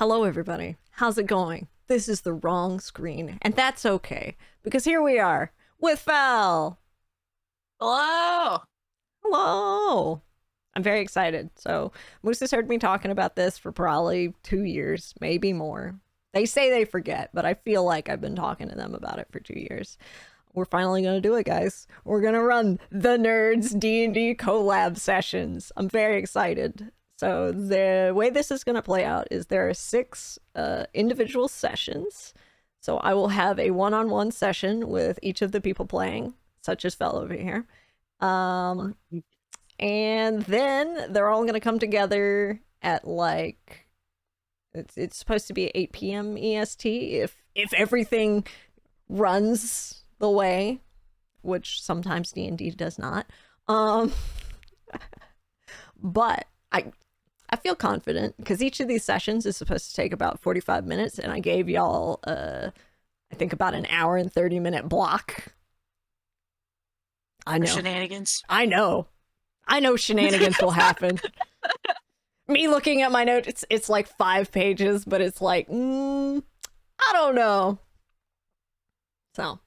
Hello, everybody. How's it going? This is the wrong screen, and that's okay, because here we are with Phel. Hello! Hello! I'm very excited. So, Moose has heard me talking about this for probably 2 years, maybe more. They say they forget, but I feel like I've been talking to them about it for 2 years. We're finally going to do it, guys. We're going to run the Nerds D&D collab sessions. I'm very excited. So the way this is going to play out is there are 6 individual sessions. So I will have a one-on-one session with each of the people playing, such as Phel over here. And then they're all going to come together at like, it's supposed to be 8 p.m. EST if everything runs the way, which sometimes D&D does not. But I feel confident because each of these sessions is supposed to take about 45 minutes, and I gave y'all I think about an hour and 30-minute block. I know. Shenanigans. I know shenanigans will happen. Me looking at my notes, it's like 5 pages, but it's like, I don't know. So,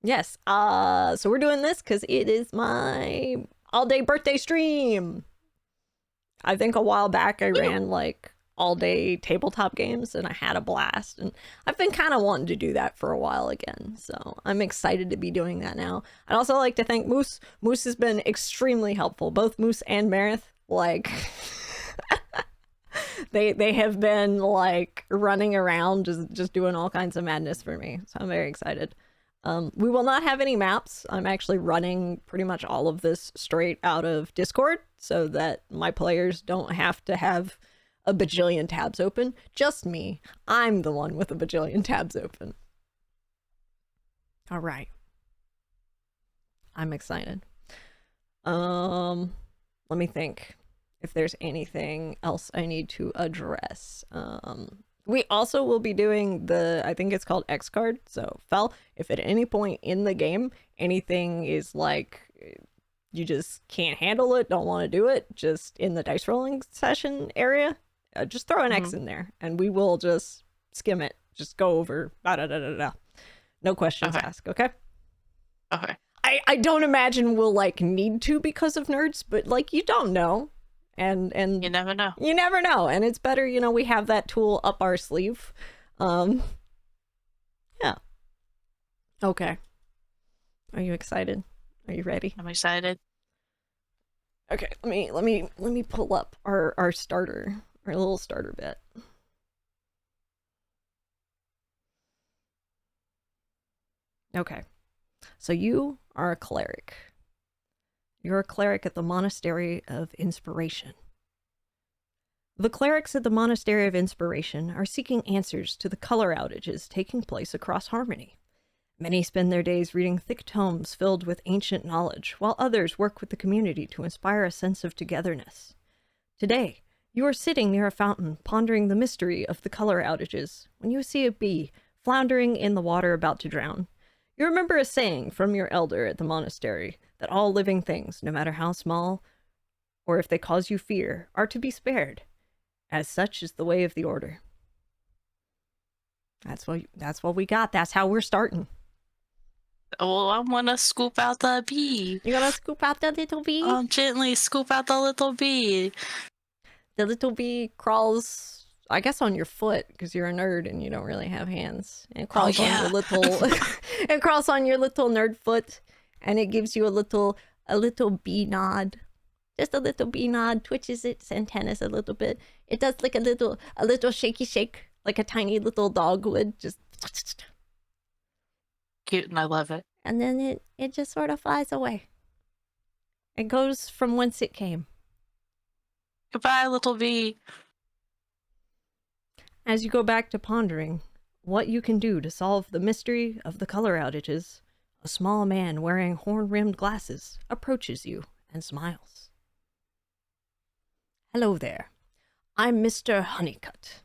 yes. So we're doing this because it is my all-day birthday stream. I think a while back I ran like all-day tabletop games and I had a blast, and I've been kind of wanting to do that for a while again, so I'm excited to be doing that now. I'd also like to thank Moose. Moose has been extremely helpful, both Moose and Meredith. Like they have been like running around just doing all kinds of madness for me, so I'm very excited. We will not have any maps. I'm actually running pretty much all of this straight out of Discord so that my players don't have to have a bajillion tabs open. Just me. I'm the one with a bajillion tabs open. All right. I'm excited. Let me think if there's anything else I need to address. We also will be doing I think it's called X card. So, Phel, if at any point in the game anything is like you just can't handle it, don't want to do it, just in the dice rolling session area, just throw an X in there and we will just skim it. Just go over. No questions asked, okay? Okay. I don't imagine we'll like need to because of nerds, but like you don't know. And you never know. You never know, and it's better, we have that tool up our sleeve. Yeah. Okay. Are you excited? Are you ready? I'm excited. Okay, let me pull up our starter, our little starter bit. Okay. So you are a cleric. You're a cleric at the Monastery of Inspiration. The clerics at the Monastery of Inspiration are seeking answers to the color outages taking place across Harmony. Many spend their days reading thick tomes filled with ancient knowledge, while others work with the community to inspire a sense of togetherness. Today, you are sitting near a fountain, pondering the mystery of the color outages, when you see a bee floundering in the water about to drown. You remember a saying from your elder at the monastery, that all living things, no matter how small, or if they cause you fear, are to be spared. As such is the way of the order. That's what we got. That's how we're starting. Oh, I want to scoop out the bee. You gonna scoop out the little bee? Gently scoop out the little bee. The little bee crawls, I guess, on your foot because you're a nerd and you don't really have hands. And it crawls on your little, it crawls on your little nerd foot. And it gives you a little bee nod. Just a little bee nod, twitches its antennas a little bit. It does like a little shaky shake, like a tiny little dog would. Just cute, and I love it. And then it just sort of flies away. It goes from whence it came. Goodbye, little bee. As you go back to pondering what you can do to solve the mystery of the color outages, a small man wearing horn-rimmed glasses approaches you and smiles. Hello there. I'm Mr. Honeycutt.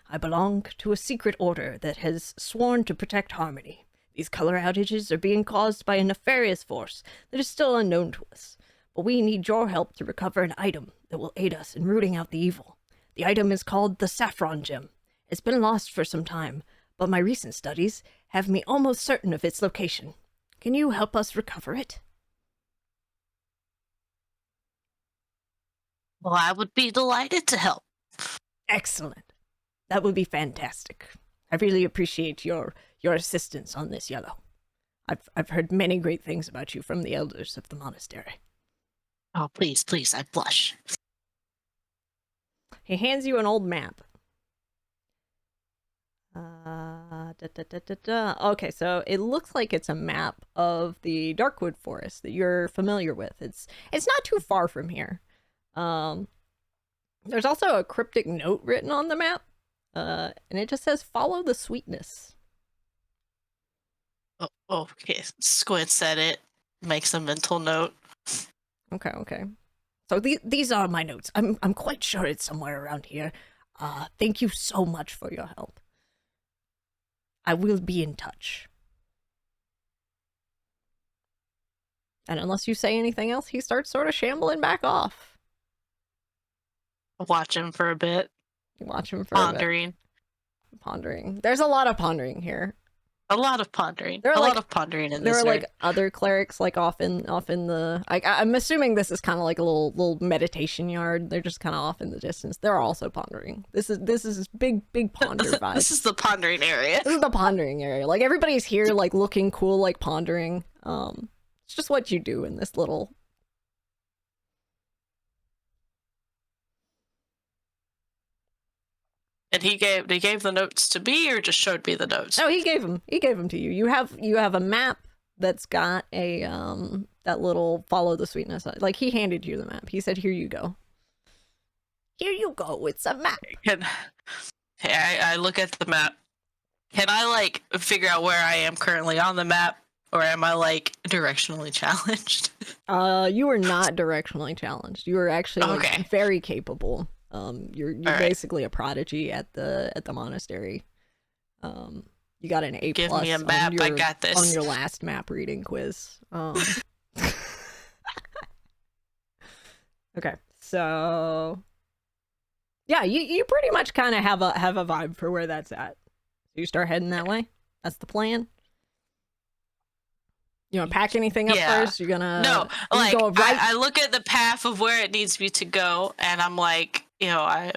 I belong to a secret order that has sworn to protect Harmony. These color outages are being caused by a nefarious force that is still unknown to us, but we need your help to recover an item that will aid us in rooting out the evil. The item is called the Saffron Gem. It's been lost for some time, but my recent studies have me almost certain of its location. Can you help us recover it? Well, I would be delighted to help. Excellent. That would be fantastic. I really appreciate your assistance on this, Yellow. I've heard many great things about you from the elders of the monastery. Oh, please, please, I blush. He hands you an old map. Okay, so it looks like it's a map of the Darkwood Forest that you're familiar with. It's not too far from here. There's also a cryptic note written on the map, and it just says, "Follow the sweetness." Oh, okay. Squid said it. Makes a mental note. Okay. So these are my notes. I'm quite sure it's somewhere around here. Thank you so much for your help. I will be in touch. And unless you say anything else, he starts sort of shambling back off. Watch him for a bit. Watch him for Pondering. a bit. Pondering. There's a lot of pondering here. A lot of pondering. There are a like, lot of pondering in there this. There are like other clerics like off in the. I'm assuming this is kind of like a little meditation yard. They're just kind of off in the distance. They're also pondering. This is big ponder vibe. This is the pondering area. This is the pondering area. Like everybody's here, like looking cool, like pondering. It's just what you do in this little. And he gave the notes to me, or just showed me the notes? No, he gave them to you. You have a map that's got a that little follow the sweetness. Like he handed you the map. He said, "Here you go. Here you go. It's a map." I look at the map. Can I like figure out where I am currently on the map, or am I like directionally challenged? You are not directionally challenged. You are actually like, very capable. You're basically a prodigy at the monastery. You got an A+. Give me a map. I got this on your last map reading quiz. Okay, so yeah, you pretty much kind of have a vibe for where that's at. So you start heading that way. That's the plan. You want to pack anything up first? You're gonna go right. I look at the path of where it needs me to go, and I'm like, I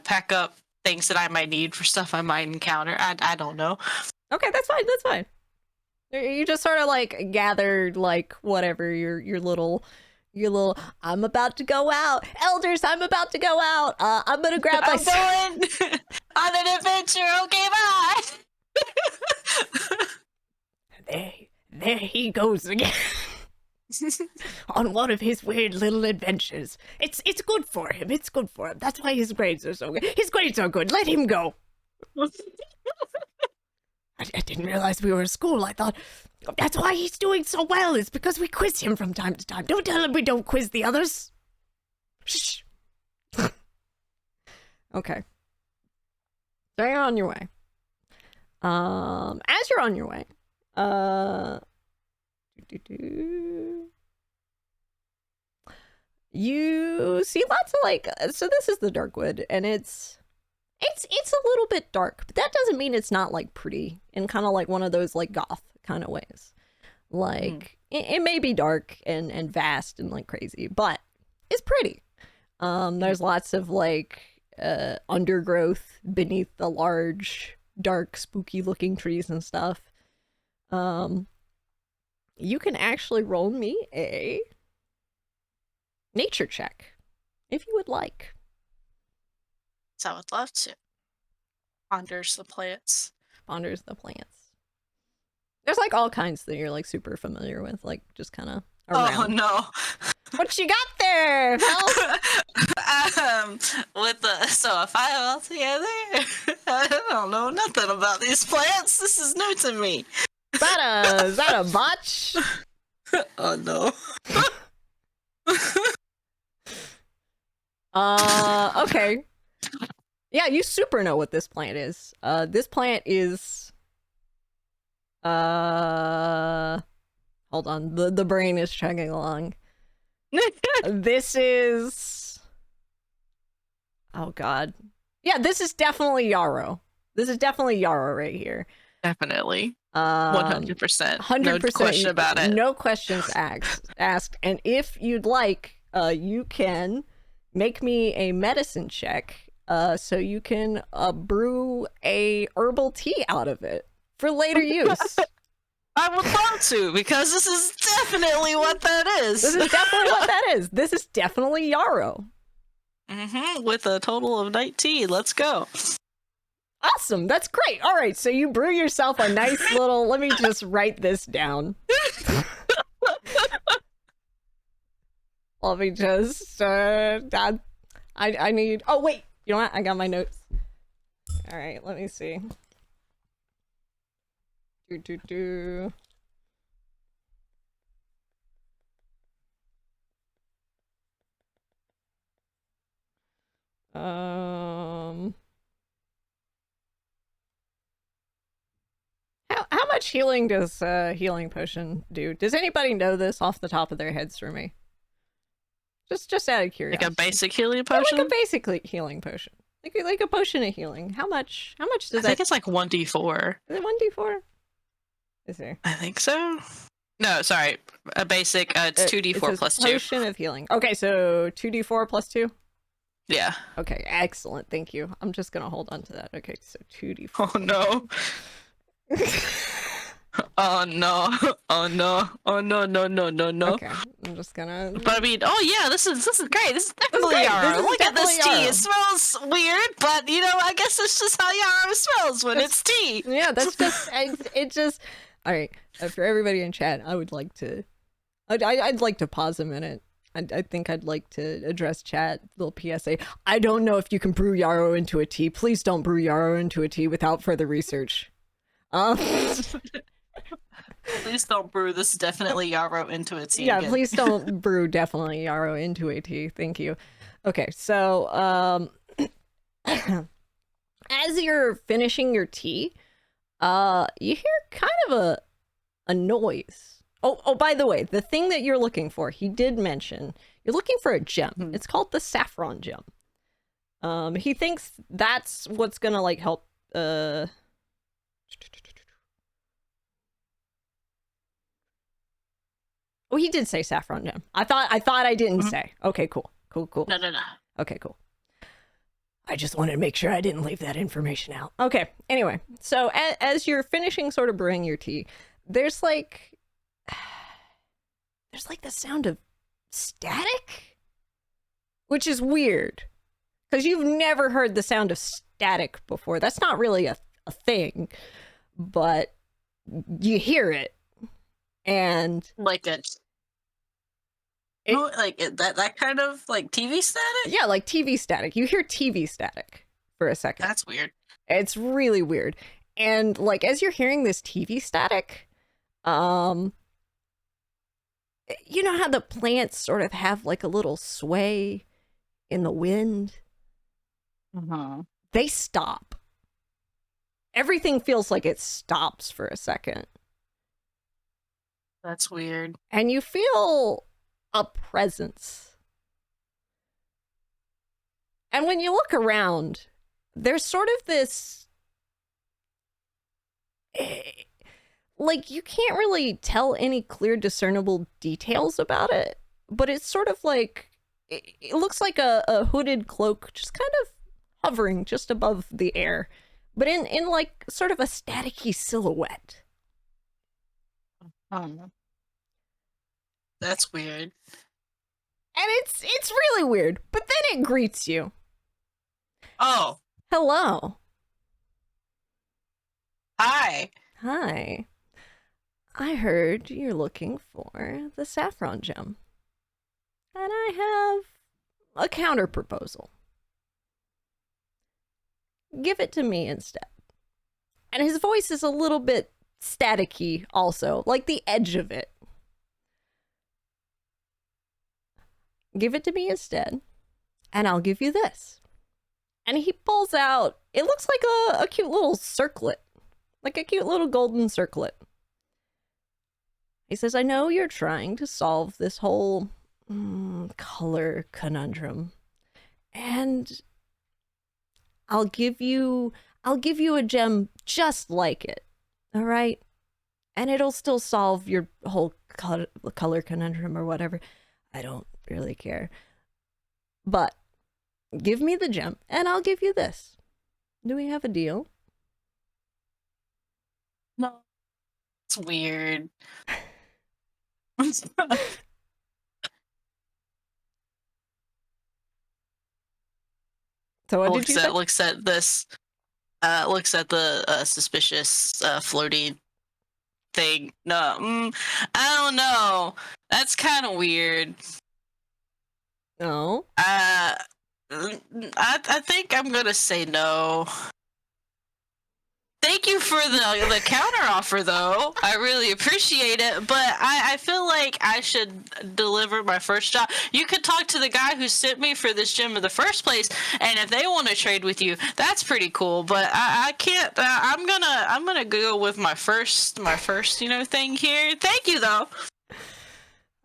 pack up things that I might need for stuff I might encounter. I don't know. Okay, that's fine. You just sort of like gather like whatever your little. I'm about to go out, elders. I'm about to go out. I'm gonna grab my. I'm going on an adventure. Okay, bye. There he goes again. On one of his weird little adventures. It's good for him. It's good for him. That's why his grades are so good. His grades are good. Let him go. I didn't realize we were at school. I thought that's why he's doing so well. It's because we quiz him from time to time. Don't tell him we don't quiz the others. Shh. Okay. So you're on your way. As you're on your way, you see lots of like. So this is the Darkwood, and it's a little bit dark, but that doesn't mean it's not like pretty in kind of like one of those like goth kind of ways. Like it may be dark and vast and like crazy, but it's pretty. There's lots of like undergrowth beneath the large, dark, spooky looking trees and stuff. You can actually roll me a nature check if you would like. So I would love to. Ponders the plants. There's like all kinds that you're like super familiar with, like just kind of around. Oh no. What you got there, Phel? So if I all together, I don't know nothing about these plants. This is new to me. Is that a botch? Oh no. Okay. Yeah, you super know what this plant is. This plant is hold on, the brain is chugging along. This is Oh God. Yeah, this is definitely Yarrow. This is definitely Yarrow right here. Definitely. 100%. 100%. No question about it. No questions asked. And if you'd like, you can make me a medicine check, so you can brew a herbal tea out of it for later use. I would love to, because this is definitely what that is. This is definitely what that is. This is definitely Yarrow. With a total of 19. Let's go. Awesome. That's great. All right. So you brew yourself a nice little, let me just write this down. Let me just, I need, oh wait, you know what? I got my notes. All right. Let me see. How much healing does healing potion do? Does anybody know this off the top of their heads for me? Just out of curiosity. Like a basic healing potion? Yeah, like a basic healing potion. Like a potion of healing. How much does that? I think it's like 1d4. Is it 1d4? Is there? I think so. No, sorry. A basic, it's 2d4 plus 2. Potion of healing. Okay, so 2d4 plus 2? Yeah. Okay, excellent. Thank you. I'm just going to hold on to that. Okay, so 2d4. Oh, no. Oh, no. Oh, no. Oh, no. Okay, I'm just gonna... But I mean, oh, yeah, this is great. This is definitely Yarrow. Look at this tea. Yarrow. It smells weird, but, you know, I guess it's just how Yarrow smells when it's tea. Yeah, that's just... it just... All right, for everybody in chat, I would like to... I'd like to pause a minute. I think I'd like to address chat, little PSA. I don't know if you can brew Yarrow into a tea. Please don't brew Yarrow into a tea without further research. Please don't brew this definitely Yarrow into a tea. Yeah, again. Please don't brew definitely Yarrow into a tea. Thank you. Okay, so as you're finishing your tea, you hear kind of a noise. Oh, by the way, the thing that you're looking for, he did mention, you're looking for a gem. It's called the saffron gem. He thinks that's what's gonna like help. Oh, he did say saffron gem. I thought I didn't say. Okay, cool. No. Okay, cool. I just wanted to make sure I didn't leave that information out. Okay, anyway, so as you're finishing sort of brewing your tea, there's like the sound of static, which is weird because you've never heard the sound of static before. That's not really a thing, but you hear it, and like that kind of like TV static. Yeah, like TV static. You hear TV static for a second. That's weird. It's really weird, and like as you're hearing this TV static, you know how the plants sort of have like a little sway in the wind? They stop. Everything feels like it stops for a second. That's weird. And you feel a presence. And when you look around, there's sort of this... like, you can't really tell any clear discernible details about it, but it's sort of like, it looks like a hooded cloak just kind of hovering just above the air, but in like sort of a staticky silhouette. That's weird. And it's really weird, but then it greets you. Oh. Hello. Hi. Hi. I heard you're looking for the saffron gem. And I have a counter proposal. Give it to me instead. And his voice is a little bit staticky also, like the edge of it. Give it to me instead, and I'll give you this. And he pulls out, it looks like a cute little circlet, like a cute little golden circlet. He says, I know you're trying to solve this whole color conundrum. And I'll give you a gem just like it. All right? And it'll still solve your whole color conundrum or whatever. I don't really care. But give me the gem and I'll give you this. Do we have a deal? No. It's weird. So what did you say? Looks at this. Looks at the suspicious floating thing. No, I don't know. That's kind of weird. No. I think I'm gonna say no. Thank you for the counter offer, though. I really appreciate it, but I feel like I should deliver my first job. You could talk to the guy who sent me for this gym in the first place, and if they want to trade with you, that's pretty cool. But I can't. I'm gonna go with my first thing here. Thank you, though.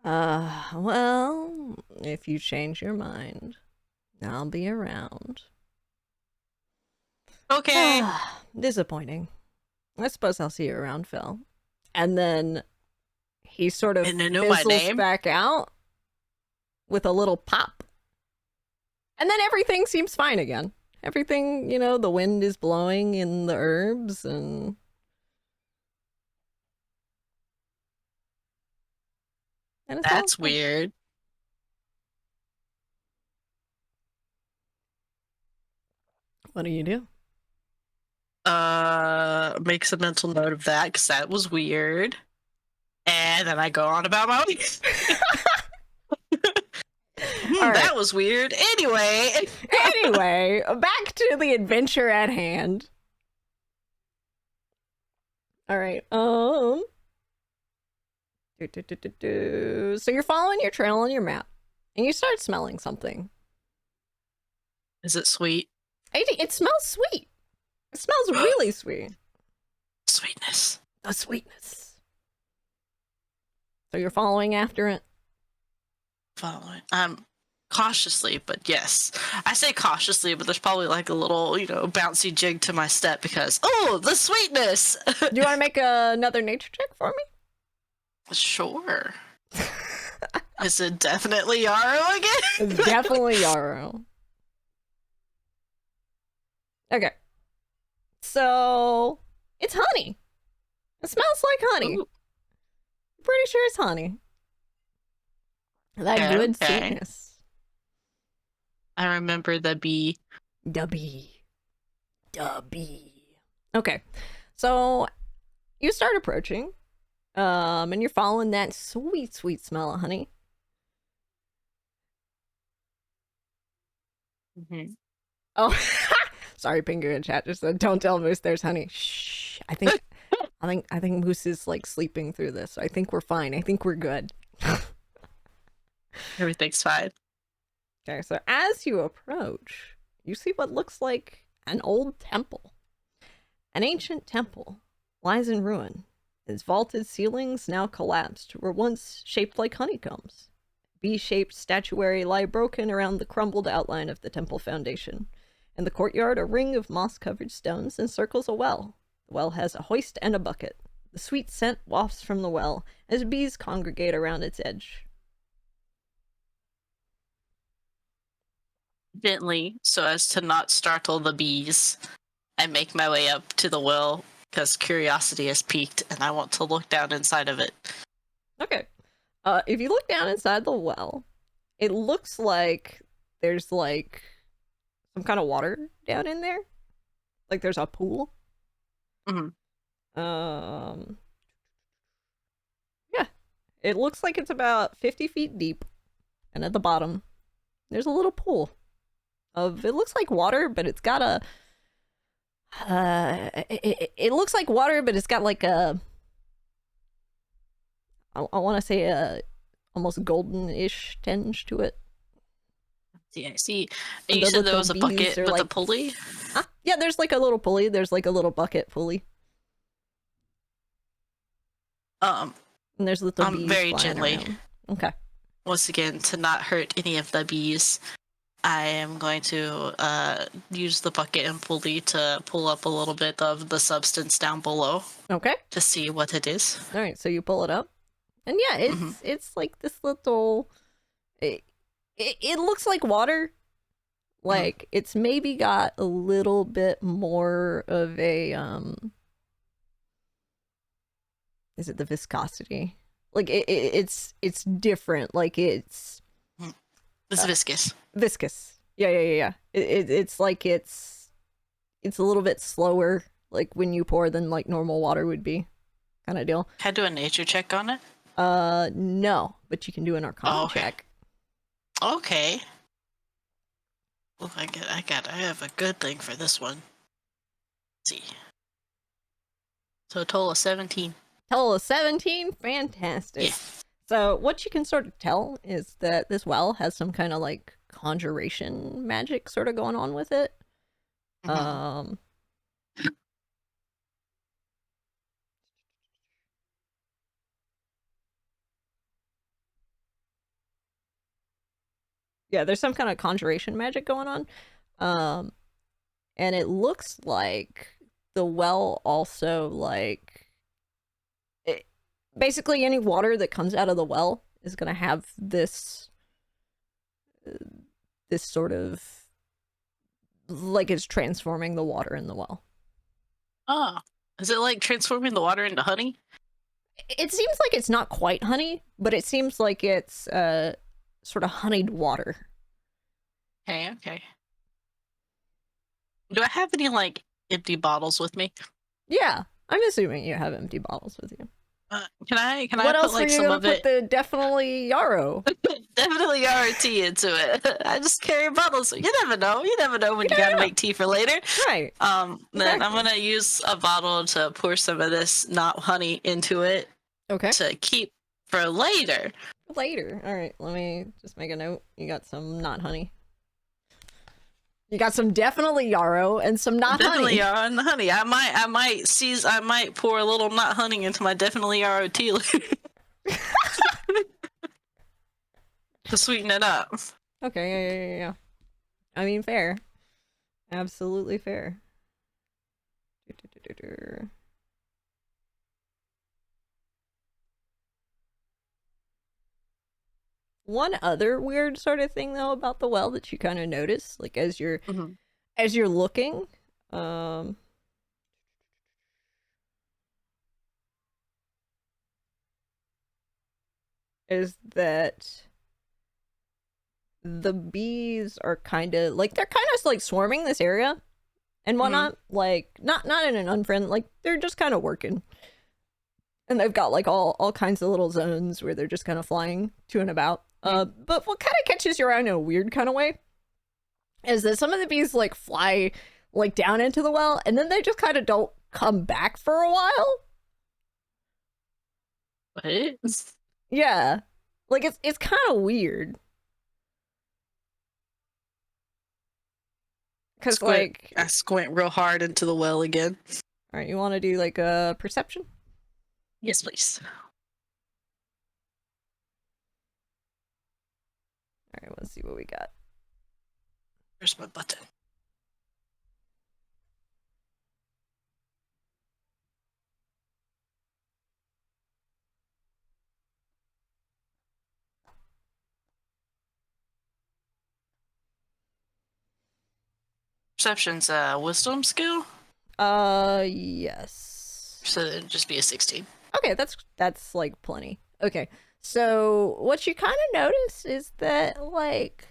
Well, if you change your mind, I'll be around. Okay. Disappointing. I suppose I'll see you around, Phil. And then he sort of fizzles back out with a little pop. And then everything seems fine again. Everything, the wind is blowing in the herbs and... That's weird. What do you do? Makes a mental note of that because that was weird, and then I go on about my way. That was weird. Anyway, back to the adventure at hand. All right. So you're following your trail on your map, and you start smelling something. Is it sweet? It smells sweet. It smells really sweet. Sweetness. The sweetness. So you're following after it? Following. Cautiously, but yes. I say cautiously, but there's probably like a little, bouncy jig to my step because, the sweetness! Do you want to make another nature check for me? Sure. Is it definitely Yarrow again? It's definitely Yarrow. Okay. So, it's honey. It smells like honey. Ooh. Pretty sure it's honey. That good sweetness. I remember the bee. The bee. Okay. So, you start approaching. And you're following that sweet, sweet smell of honey. Mm-hmm. Oh, sorry, Pingu in chat just said, "Don't tell Moose there's honey." Shh. I think Moose is like sleeping through this. So I think we're fine. I think we're good. Everything's fine. Okay, so as you approach, you see what looks like an old temple. An ancient temple lies in ruin. Its vaulted ceilings now collapsed, were once shaped like honeycombs. V-shaped statuary lie broken around the crumbled outline of the temple foundation. In the courtyard, a ring of moss-covered stones encircles a well. The well has a hoist and a bucket. The sweet scent wafts from the well as bees congregate around its edge. Gently, so as to not startle the bees, I make my way up to the well because curiosity has piqued and I want to look down inside of it. Okay. If you look down inside the well, it looks like there's like some kind of water down in there. Like there's a pool. Mm-hmm. Yeah. It looks like it's about 50 feet deep. And at the bottom, there's a little pool of, it looks like water, but it's got a, it looks like water, but it's got like a, I want to say a almost golden-ish tinge to it. Yeah, I see. You said there was a bucket with a pulley? Huh? Yeah, there's like a little pulley. There's like a little bucket pulley. And there's little bees very flying gently. around. Okay. Once again, to not hurt any of the bees, I am going to use the bucket and pulley to pull up a little bit of the substance down below Okay. to see what it is. All right. So you pull it up, and yeah, it's like this little. It looks like water. Like it's maybe got a little bit more of a Is it the viscosity? Like it's different. Like it's viscous. Viscous. Yeah. It's like it's a little bit slower, like when you pour than like normal water would be, kind of deal. Can I do a nature check on it? No, but you can do an Arcana check. Okay. Well, I have a good thing for this one. Let's see. So a total of 17. Total of 17? Fantastic. Yeah. So what you can sort of tell is that this well has some kind of like conjuration magic sort of going on with it. Yeah, there's some kind of conjuration magic going on. And it looks like the well also like basically any water that comes out of the well is going to have this sort of like it's transforming the water in the well. Oh, is it like transforming the water into honey? It seems like it's not quite honey, but it seems like it's sort of honeyed water. Okay. Do I have any like empty bottles with me? Yeah, I'm assuming you have empty bottles with you. Can I what put else like are you some gonna of put it? The definitely yarrow. Definitely yarrow tea into it. I just carry bottles. You never know. You never know when you gotta make tea for later. Right. Then I'm gonna use a bottle to pour some of this not honey into it. Okay. To keep for later. Later. All right. Let me just make a note. You got some not honey. You got some definitely yarrow and some not definitely honey. Yarrow and honey. I might pour a little not honey into my definitely yarrow tea to sweeten it up. Okay, yeah. I mean, fair. Absolutely fair. One other weird sort of thing though about the well that you kind of notice, like as you're looking, is that the bees are kind of like they're kind of like swarming this area and whatnot. Like not in an unfriendly, like they're just kind of working. And they've got like all kinds of little zones where they're just kind of flying to and about. But what kind of catches your eye in a weird kind of way is that some of the bees like fly like down into the well and then they just kind of don't come back for a while. What? Yeah. Like it's kind of weird. Cause like I squint real hard into the well again. All right, you want to do like a perception? Yes, please. All right, let's see what we got. Where's my button? Perception's a wisdom skill? Yes. So it'd just be a 16. Okay, that's like plenty. Okay. So what you kind of notice is that like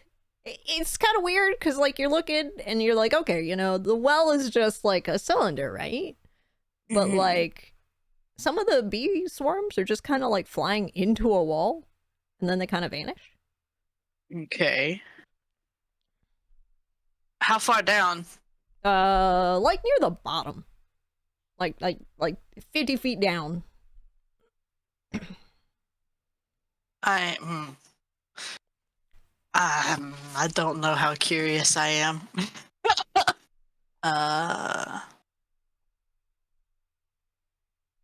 it's kind of weird because like you're looking and you're like, okay, you know, the well is just like a cylinder, right? But like some of the bee swarms are just kind of like flying into a wall and then they kind of vanish. Okay. How far down? Like near the bottom. Like 50 feet down. I don't know how curious I am.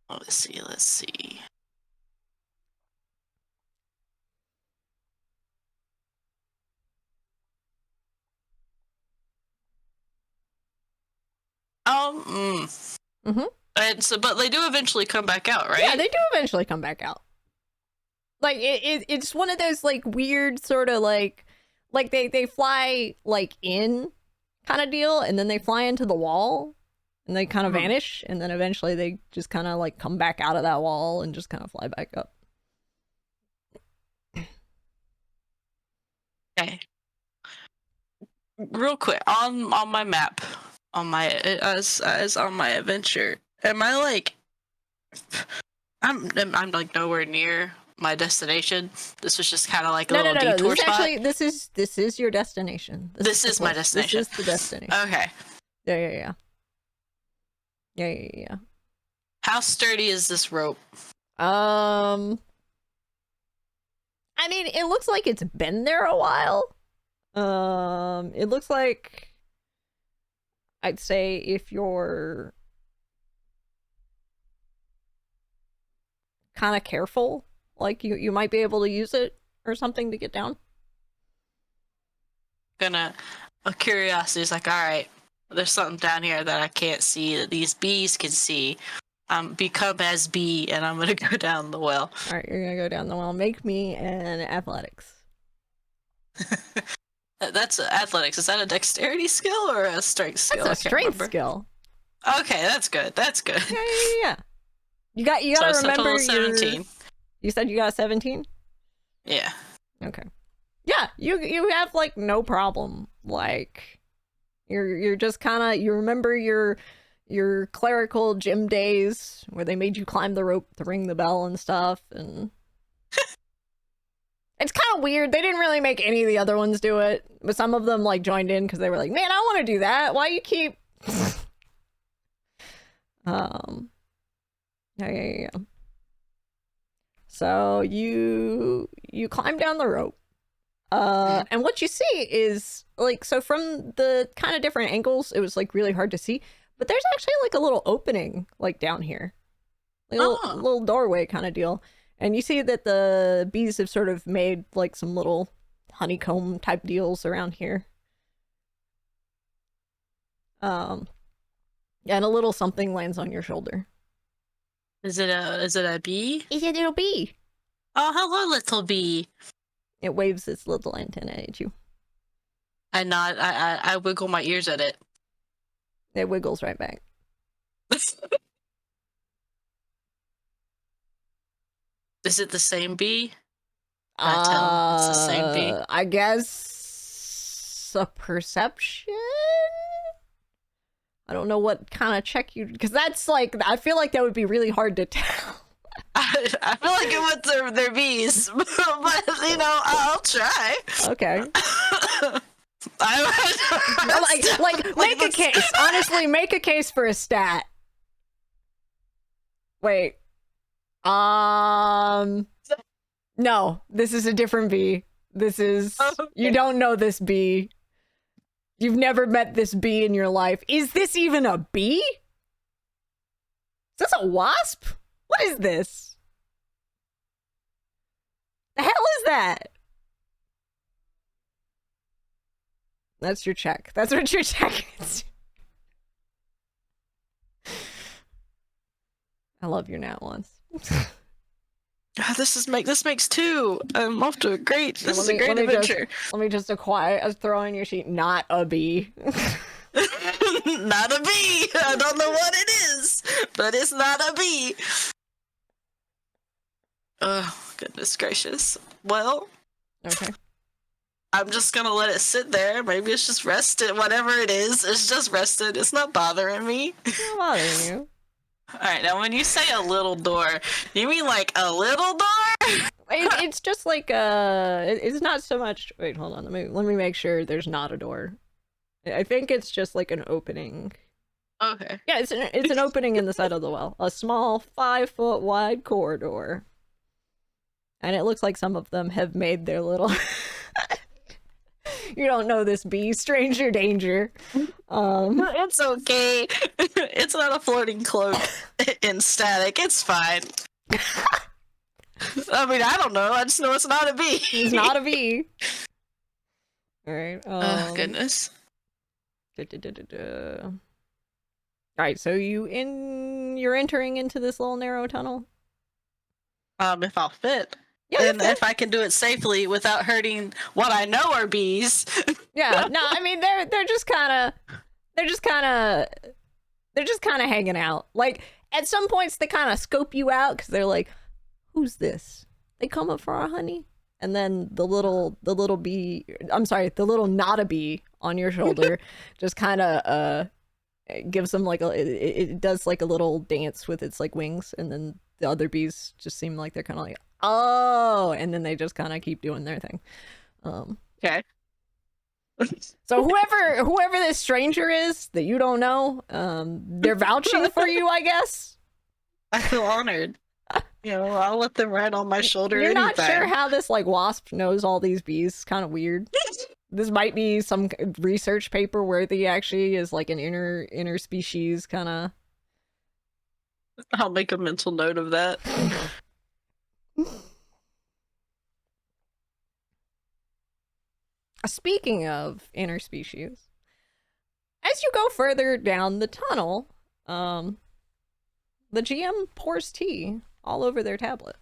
Let's see. Mm-hmm. And so, but they do eventually come back out, right? Yeah, they do eventually come back out. Like it's one of those like weird sort of like they fly like in kind of deal, and then they fly into the wall, and they kind of vanish, and then eventually they just kind of like come back out of that wall and just kind of fly back up. Okay. Real quick, on my map, on my as on my adventure, am I like I'm like nowhere near my destination. This was just kind of like a little detour spot. Actually, this is your destination. This is my destination. This is the destination. Okay. Yeah. How sturdy is this rope? I mean, it looks like it's been there a while. It looks like I'd say if you're kind of careful, like you might be able to use it or something to get down. A curiosity is like, all right, there's something down here that I can't see that these bees can see. Become as bee, and I'm gonna go down the well. All right, you're gonna go down the well. Make me an athletics. That's athletics. Is that a dexterity skill or a strength skill? That's a strength skill. Okay, that's good. That's good. Yeah. You gotta remember 17. You said you got 17? Yeah. Okay. Yeah, you have like no problem. Like you're just kind of, you remember your clerical gym days where they made you climb the rope to ring the bell and stuff, and it's kind of weird. They didn't really make any of the other ones do it, but some of them like joined in because they were like, man, I want to do that. Why you keep yeah. So you climb down the rope, and what you see is like, so from the kind of different angles, it was like really hard to see, but there's actually like a little opening like down here, like a little doorway kind of deal, and you see that the bees have sort of made like some little honeycomb type deals around here, and a little something lands on your shoulder. Is it a bee? It's a little bee. Oh, hello, little bee. It waves its little antenna at you. I nod. I wiggle my ears at it. It wiggles right back. Is it the same bee? I tell it's the same bee. I guess a perception. I don't know what kind of check you, because that's like, I feel like that would be really hard to tell. I feel like it would their bees, but you know, I'll try. Okay. like make a case. Honestly, make a case for a stat. Wait. No, this is a different bee. This is, you don't know this bee. You've never met this bee in your life. Is this even a bee? Is this a wasp? What is this? The hell is that? That's your check. That's what your check is. I love your nat ones. This makes two. I'm off to a great. This is a great adventure. Let me just throw in your sheet. Not a bee. Not a bee. I don't know what it is, but it's not a bee. Oh, goodness gracious. Well, okay. I'm just gonna let it sit there. Maybe it's just rested. Whatever it is, it's just rested. It's not bothering me. It's not bothering you. Alright, now when you say a little door, you mean like a little door? It's just like it's not so much. Wait, hold on. Let me make sure there's not a door. I think it's just like an opening. Okay. Yeah, it's an opening in the side of the well. A small 5-foot wide corridor. And it looks like some of them have made their little You don't know this bee, stranger danger. It's okay. It's not a floating cloak in static. It's fine. I mean, I don't know. I just know it's not a bee. It's not a bee. All right. Oh, goodness. right, so you're entering into this little narrow tunnel. If I'll fit. Yeah, and if I can do it safely without hurting what I know are bees. Yeah, no, I mean they're just kind of hanging out. Like at some points they kind of scope you out because they're like, "Who's this? They come up for our honey?" And then the little bee, I'm sorry, the little not a bee on your shoulder, just kind of gives them like it does like a little dance with its like wings, and then the other bees just seem like they're kind of like, oh, and then they just kind of keep doing their thing. Okay. So whoever this stranger is that you don't know, they're vouching for you, I guess. I feel honored. I'll let them ride on my shoulder. You're anytime. not sure how this like wasp knows all these bees. Kind of weird. This might be some research paper worthy. Actually, is like an inner species kind of. I'll make a mental note of that. Speaking of interspecies, as you go further down the tunnel, the GM pours tea all over their tablet.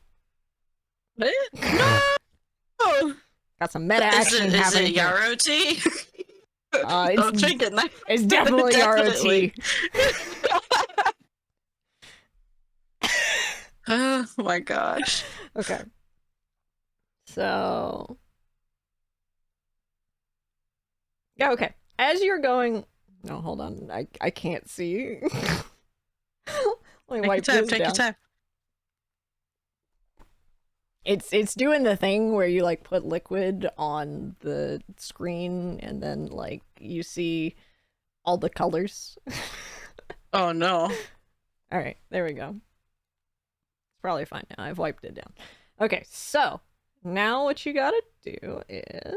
No! Got some meta action happening. Is it yarrow tea? Don't drink it. It's definitely yarrow tea. Oh my gosh. Okay. So... yeah, okay. As you're going... no, hold on. I can't see. Let me wipe this down. Take your time. It's doing the thing where you like put liquid on the screen and then like you see all the colors. Oh no. All right, there we go. It's probably fine now. I've wiped it down. Okay, so now what you gotta do is...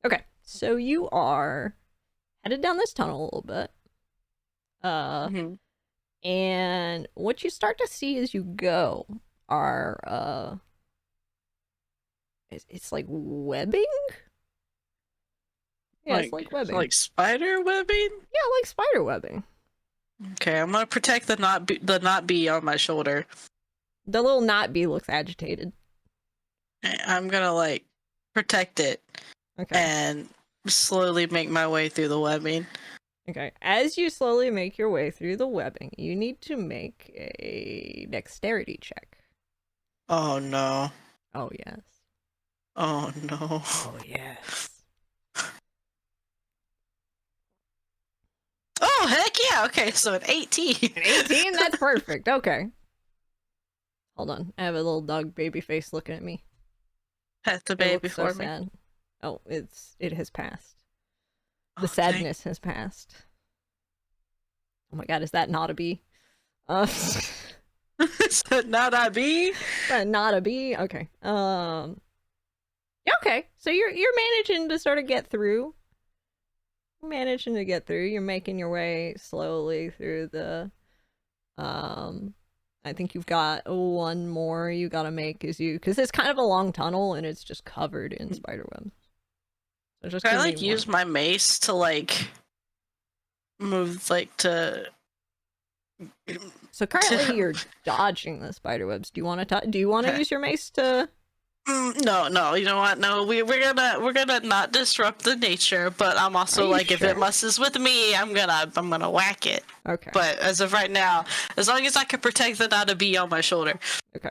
okay, so you are headed down this tunnel a little bit. And what you start to see as you go are it's like webbing? Yeah, it's like webbing. Like spider webbing? Yeah, like spider webbing. Okay, I'm gonna protect the knot bee on my shoulder. The little knot bee looks agitated. I'm gonna like protect it. Okay. And slowly make my way through the webbing. Okay. As you slowly make your way through the webbing, you need to make a dexterity check. Oh no. Oh yes. Oh no. Oh yes. Oh heck yeah! Okay, so an 18. An 18? That's perfect. Okay. Hold on. I have a little dog baby face looking at me. Pet the baby for me. Sad. Oh, it has passed. The sadness has passed. Oh my god, is that not a bee? Is that not a bee? That not a bee? Okay. Okay. So you're managing to sort of get through. You're making your way slowly through the I think you've got one more you gotta make because it's kind of a long tunnel and it's just covered in spider webs. So just can I like use my mace to like move like to? So currently you're dodging the spider webs. Do you want to use your mace to? No. You know what? No, we're gonna not disrupt the nature. But I'm also like, sure? If it messes with me, I'm gonna whack it. Okay. But as of right now, as long as I can protect the not a bee on my shoulder. Okay.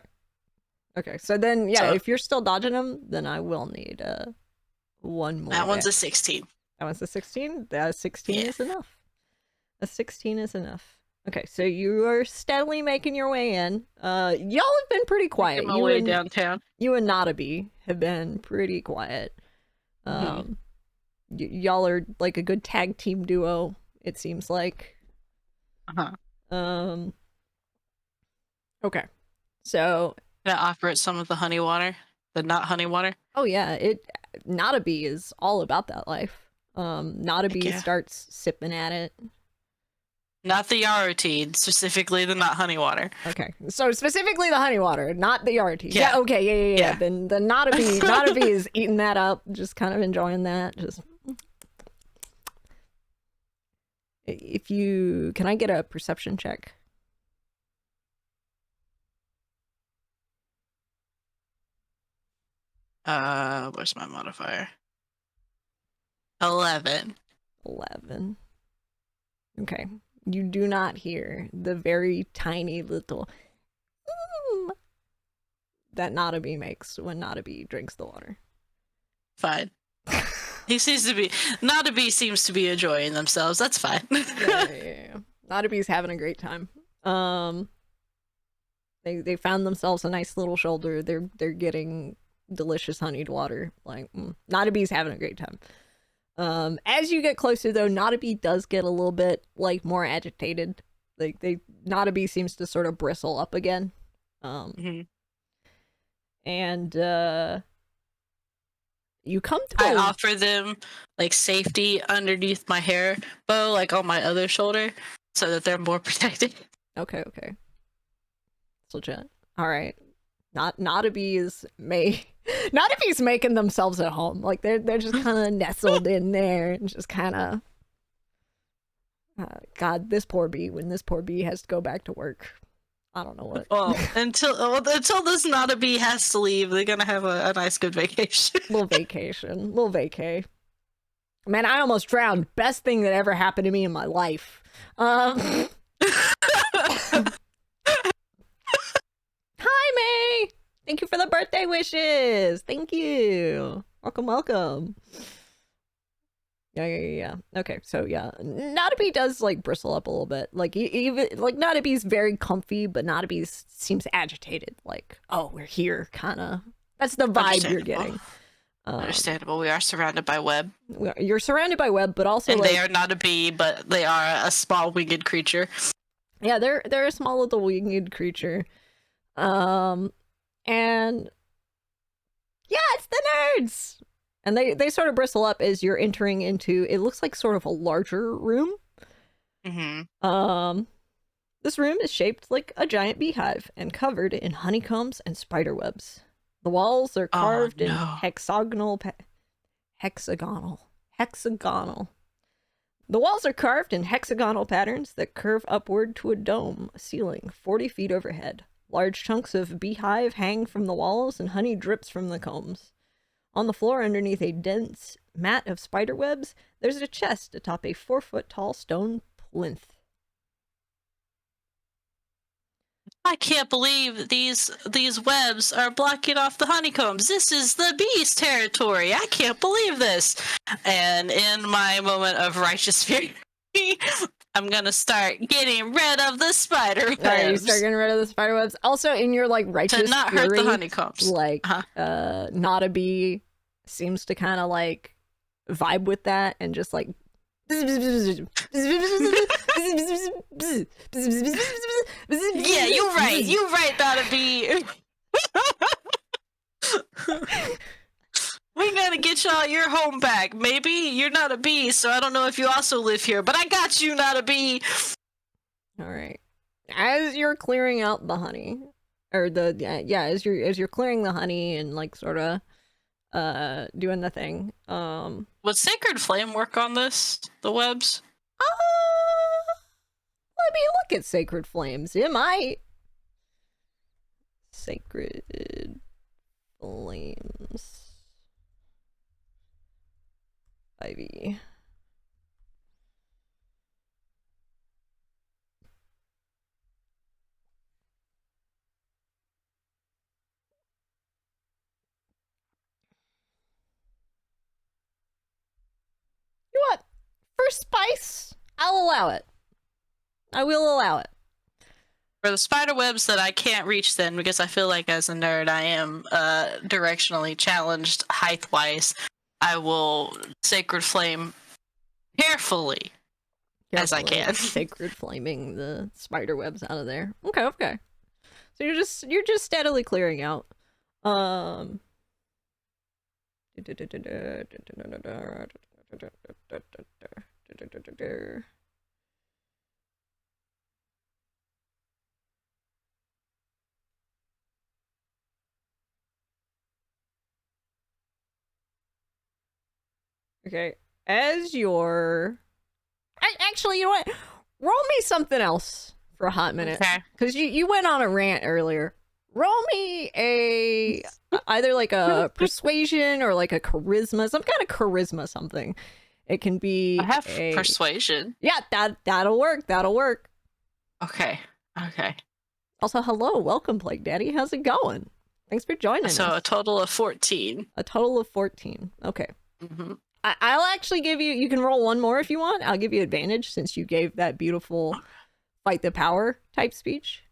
Okay. So then, yeah, if you're still dodging them, then I will need one more. That one's a 16. That one's a 16? That 16 is enough. A 16 is enough. Okay, so you are steadily making your way in. Y'all have been pretty quiet. Making my way downtown. You and Notabee have been pretty quiet. Y'all are like a good tag team duo, it seems like. Okay. So can I offer it some of the honey water? The not honey water? Oh yeah, Notabee is all about that life. Notabee starts sipping at it. Not the yarrow tea, specifically the not honey water. Okay, so specifically the honey water, not the yarrow tea. Yeah. Okay. Yeah. Then the Notabee is eating that up, just kind of enjoying that. Just If you can I get a perception check? Where's my modifier? 11. 11. Okay. You do not hear the very tiny little that Nadabi makes when Nadabi drinks the water. Fine. Nadabi seems to be enjoying themselves. That's fine. yeah. Nadabi's having a great time. They found themselves a nice little shoulder. They're getting delicious honeyed water. Like Nadabi's having a great time. As you get closer though, Nadabi does get a little bit like more agitated. Like Nadabi seems to sort of bristle up again. And you come to I offer them like safety underneath my hair bow, like on my other shoulder, so that they're more protected. Okay. It's legit. All right. Nadabi's making themselves at home. Like they're just kind of nestled in there and just kind of. God, this poor bee. When this poor bee has to go back to work, I don't know what. Well, until this Nadabi has to leave, they're gonna have a nice good vacation. Little vacay. Man, I almost drowned. Best thing that ever happened to me in my life. Hi, May. Thank you for the birthday wishes. Thank you. Welcome. Yeah. Okay, so yeah, Nadabi does like bristle up a little bit. Like even like Nadabi's very comfy, but Nadabi seems agitated. Like, oh, we're here, kind of. That's the vibe you're getting. Understandable. We are surrounded by web. You're surrounded by web, but also and like, they are not a bee, but they are a small winged creature. Yeah, they're a small little winged creature. And yeah, it's the nerds. And they sort of bristle up as you're entering into, it looks like sort of a larger room. This room is shaped like a giant beehive and covered in honeycombs and spider webs. The walls are carved in hexagonal. The walls are carved in hexagonal patterns that curve upward to a dome ceiling 40 feet overhead. Large chunks of beehive hang from the walls and honey drips from the combs. On the floor underneath a dense mat of spider webs, there's a chest atop a 4-foot-tall stone plinth. I can't believe these webs are blocking off the honeycombs. This is the bee's territory. I can't believe this. And in my moment of righteous fury, I'm gonna start getting rid of the spider webs. Right, you start getting rid of the spider webs. Also, in your like righteous to not fury, hurt the honeycombs. Like, not a bee seems to kind of like vibe with that and just like. Yeah, you're right, not a bee. We gotta get y'all your home back. Maybe you're not a bee, so I don't know if you also live here, but I got you, not a bee. All right. As you're clearing out the honey, or as you're clearing the honey and like sort of doing the thing. Would Sacred Flame work on this? The webs? Let me look at Sacred Flames. It might. Sacred Flames. Ivy. You know what? For spice, I'll allow it. I will allow it. For the spider webs that I can't reach then, because I feel like as a nerd I am directionally challenged height-wise, I will Sacred Flame carefully as I can. Sacred Flaming the spider webs out of there. Okay. So you're just steadily clearing out. Okay, as you're Actually, you know what? Roll me something else for a hot minute. Okay. Because you went on a rant earlier. Roll me either like a persuasion or like a charisma, some kind of charisma something. It can be I have persuasion. Yeah, that'll work. That'll work. Okay. Also, hello, welcome, Plague Daddy. How's it going? Thanks for joining us. So a total of 14. A total of 14. Okay. Mm-hmm. I'll actually give you can roll one more if you want. I'll give you advantage since you gave that beautiful fight the power type speech.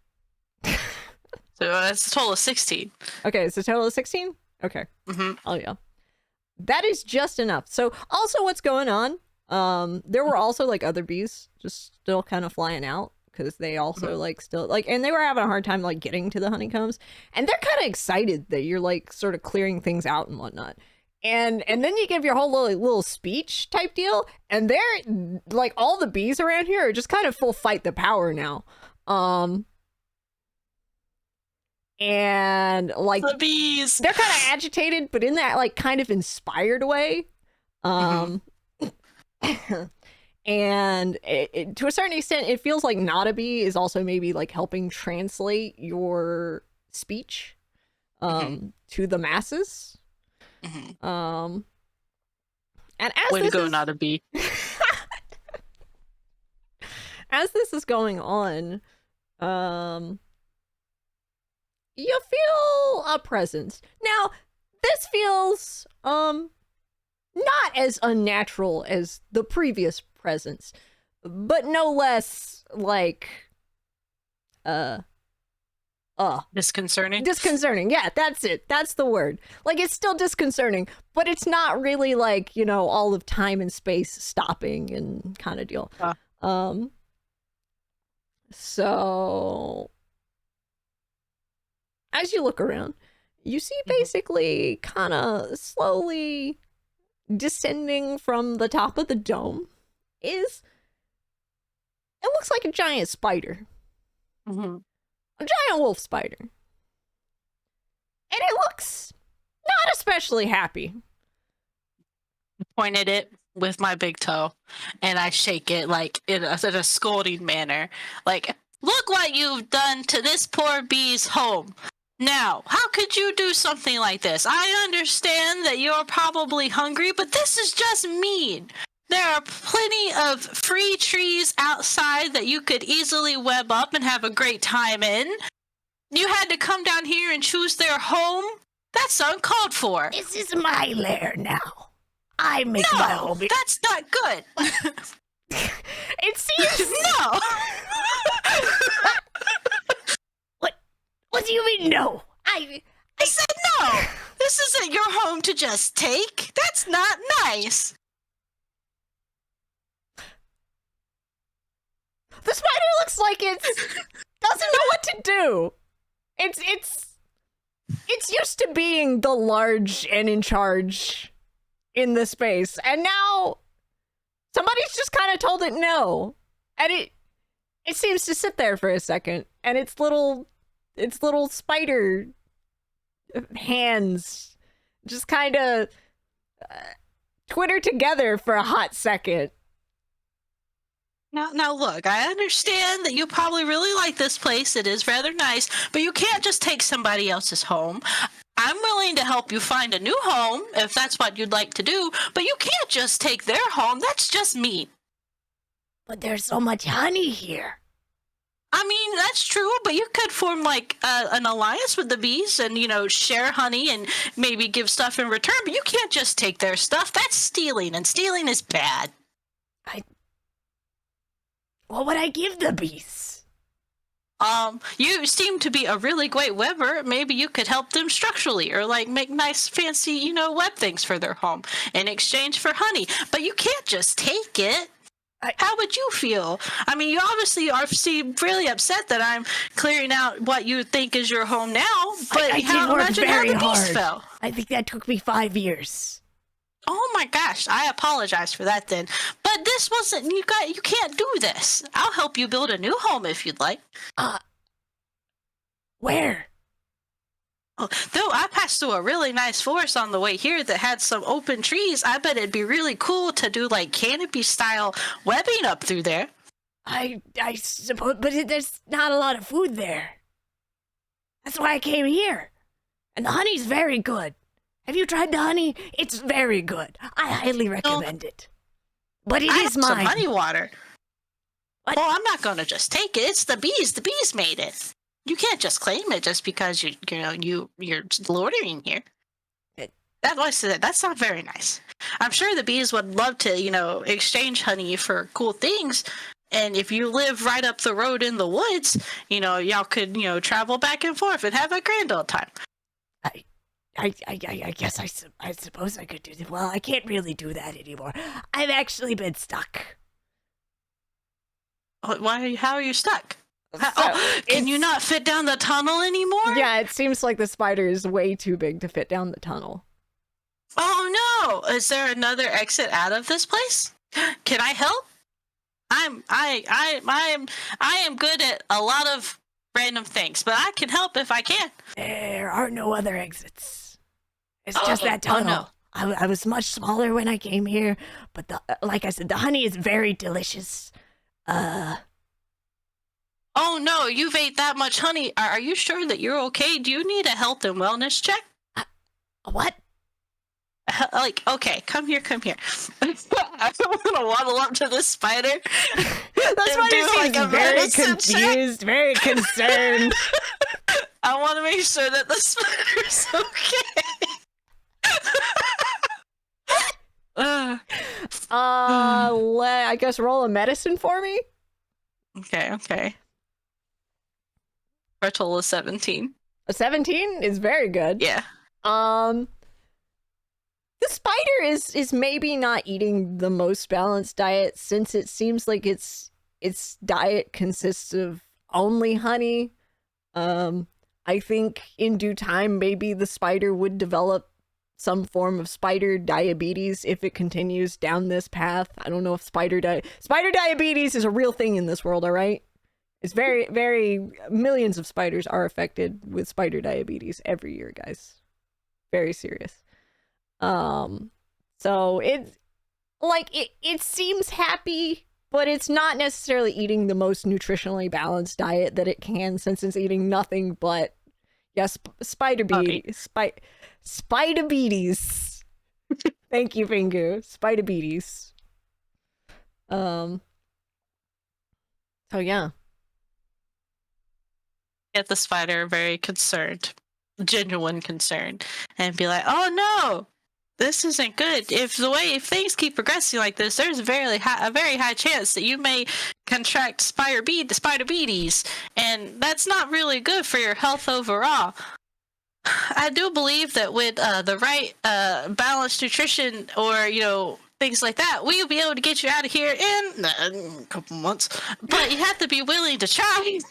So that's a total of 16. Okay, it's a total of 16? Okay. Mm-hmm. Oh, yeah. That is just enough. So, also what's going on, there were also, like, other bees just still kind of flying out because they also, like, still, like, and they were having a hard time, like, getting to the honeycombs. And they're kind of excited that you're, like, sort of clearing things out and whatnot. And then you give your whole little speech type deal, and they're, like, all the bees around here are just kind of full fight the power now. And like the bees, they're kind of agitated, but in that like kind of inspired way. And to a certain extent, it feels like not a bee is also maybe like helping translate your speech to the masses. And as way this to go, is, not a bee. as this is going on, you feel a presence. Now, this feels not as unnatural as the previous presence, but no less like disconcerting. Disconcerting. Yeah, that's it. That's the word. Like, it's still disconcerting, but it's not really like, you know, all of time and space stopping and kind of deal. So as you look around, you see basically kind of slowly descending from the top of the dome it looks like a giant spider. A giant wolf spider. And it looks not especially happy. I pointed it with my big toe, and I shake it like in a scolding manner. Like, look what you've done to this poor bee's home. Now, how could you do something like this? I understand that you're probably hungry, but this is just mean. There are plenty of free trees outside that you could easily web up and have a great time in. You had to come down here and choose their home? That's uncalled for. This is my lair now. I make my home. That's not good. It seems... No! What do you mean, no? I said no! This isn't your home to just take. That's not nice. The spider looks like it doesn't know what to do. It's used to being the large and in charge in the space, and now somebody's just kind of told it no. And it seems to sit there for a second, and its little spider hands just kind of twitter together for a hot second. Now look, I understand that you probably really like this place. It is rather nice, but you can't just take somebody else's home. I'm willing to help you find a new home if that's what you'd like to do, but you can't just take their home. That's just mean. But there's so much honey here. I mean, that's true, but you could form, like, an alliance with the bees and, you know, share honey and maybe give stuff in return, but you can't just take their stuff. That's stealing, and stealing is bad. What would I give the bees? You seem to be a really great webber. Maybe you could help them structurally or, like, make nice, fancy, you know, web things for their home in exchange for honey. But you can't just take it. How would you feel? I mean, you obviously seem really upset that I'm clearing out what you think is your home now, but I did work imagine very how the bees hard. felt. I think that took me 5 years. Oh my gosh, I apologize for that then. But this wasn't, you can't do this. I'll help you build a new home if you'd like. Where? Though I passed through a really nice forest on the way here that had some open trees, I bet it'd be really cool to do like canopy style webbing up through there. I suppose, but there's not a lot of food there. That's why I came here. And the honey's very good. Have you tried the honey? It's very good. I highly recommend it. But it is mine. Some honey water. What? Well, I'm not gonna just take it. It's the bees. The bees made it. You can't just claim it just because you're loitering here. That's not very nice. I'm sure the bees would love to, exchange honey for cool things. And if you live right up the road in the woods, y'all could, travel back and forth and have a grand old time. I guess I suppose I could do that. Well, I can't really do that anymore. I've actually been stuck. Why? How are you stuck? Can you not fit down the tunnel anymore? Yeah, it seems like the spider is way too big to fit down the tunnel. Oh no! Is there another exit out of this place? Can I help? I am good at a lot of random things, but I can help if I can. There are no other exits. It's just that tunnel. Oh, no. I was much smaller when I came here, but like I said, the honey is very delicious. Oh no, you've ate that much honey. Are you sure that you're okay? Do you need a health and wellness check? What? Okay, come here. I'm gonna waddle up to this spider. That spider seems very confused, very concerned. I want to make sure that the spider's okay. I guess roll a medicine for me. Okay. For a total of 17. A 17 is very good. Yeah. The spider is maybe not eating the most balanced diet, since it seems like its diet consists of only honey. I think in due time maybe the spider would develop some form of spider diabetes if it continues down this path. I don't know if spider diabetes is a real thing in this world, all right? It's very, very, millions of spiders are affected with spider diabetes every year, guys. Very serious. So it seems happy, but it's not necessarily eating the most nutritionally balanced diet that it can, since it's eating nothing but, yes, spider bees. Spider bees. Thank you, Pingu. Spider bees. So yeah. Get the spider very concerned, genuine concern, and be like, "Oh no, this isn't good. If things keep progressing like this, there's a very high chance that you may contract spider bees, and that's not really good for your health overall." I do believe that with the right balanced nutrition, or things like that, we'll be able to get you out of here in a couple months. But you have to be willing to try.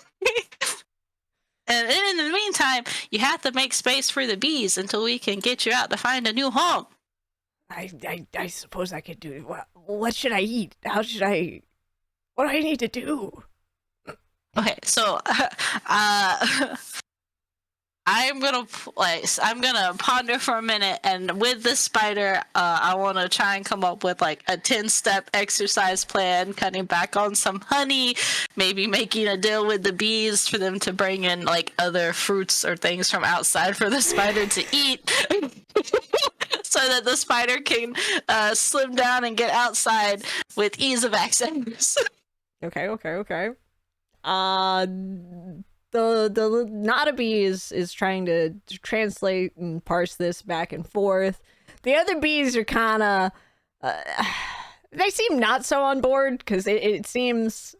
And in the meantime, you have to make space for the bees until we can get you out to find a new home. I suppose I could do it. What should I eat? What do I need to do? Okay, so I'm gonna ponder for a minute, and with this spider, I want to try and come up with like a 10-step exercise plan, cutting back on some honey, maybe making a deal with the bees for them to bring in like other fruits or things from outside for the spider to eat, so that the spider can slim down and get outside with ease of access. Okay. The not a bee is trying to translate and parse this back and forth. The other bees are kind of they seem not so on board, because it seems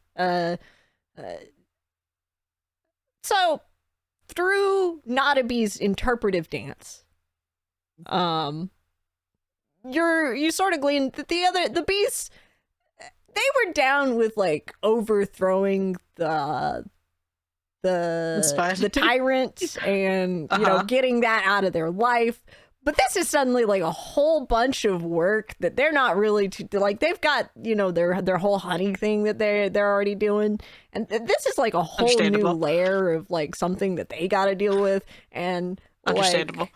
so through not a bee's interpretive dance, you sort of glean that the bees, they were down with like overthrowing the tyrant and getting that out of their life. But this is suddenly like a whole bunch of work that they're not really like. They've got their whole honey thing that they're already doing, and this is like a whole new layer of like something that they got to deal with. And Understandable. Like,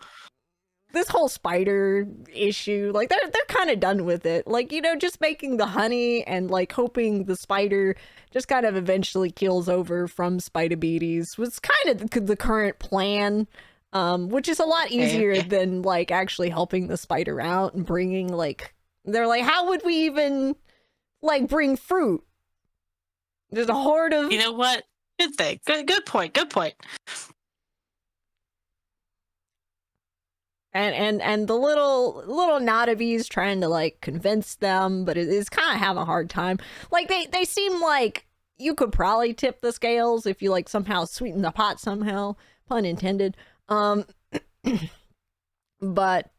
this whole spider issue, like they're kind of done with it. Like, you know, just making the honey and like hoping the spider just kind of eventually keels over from spider-beaties was kind of the current plan, which is a lot easier than like actually helping the spider out and bringing like, they're like, how would we even like bring fruit? There's a horde of, You know what? Good thing. Good point. Good point. and the little Nadabees trying to like convince them, but it's kind of having a hard time. Like they seem like you could probably tip the scales if you like somehow sweeten the pot somehow, pun intended. But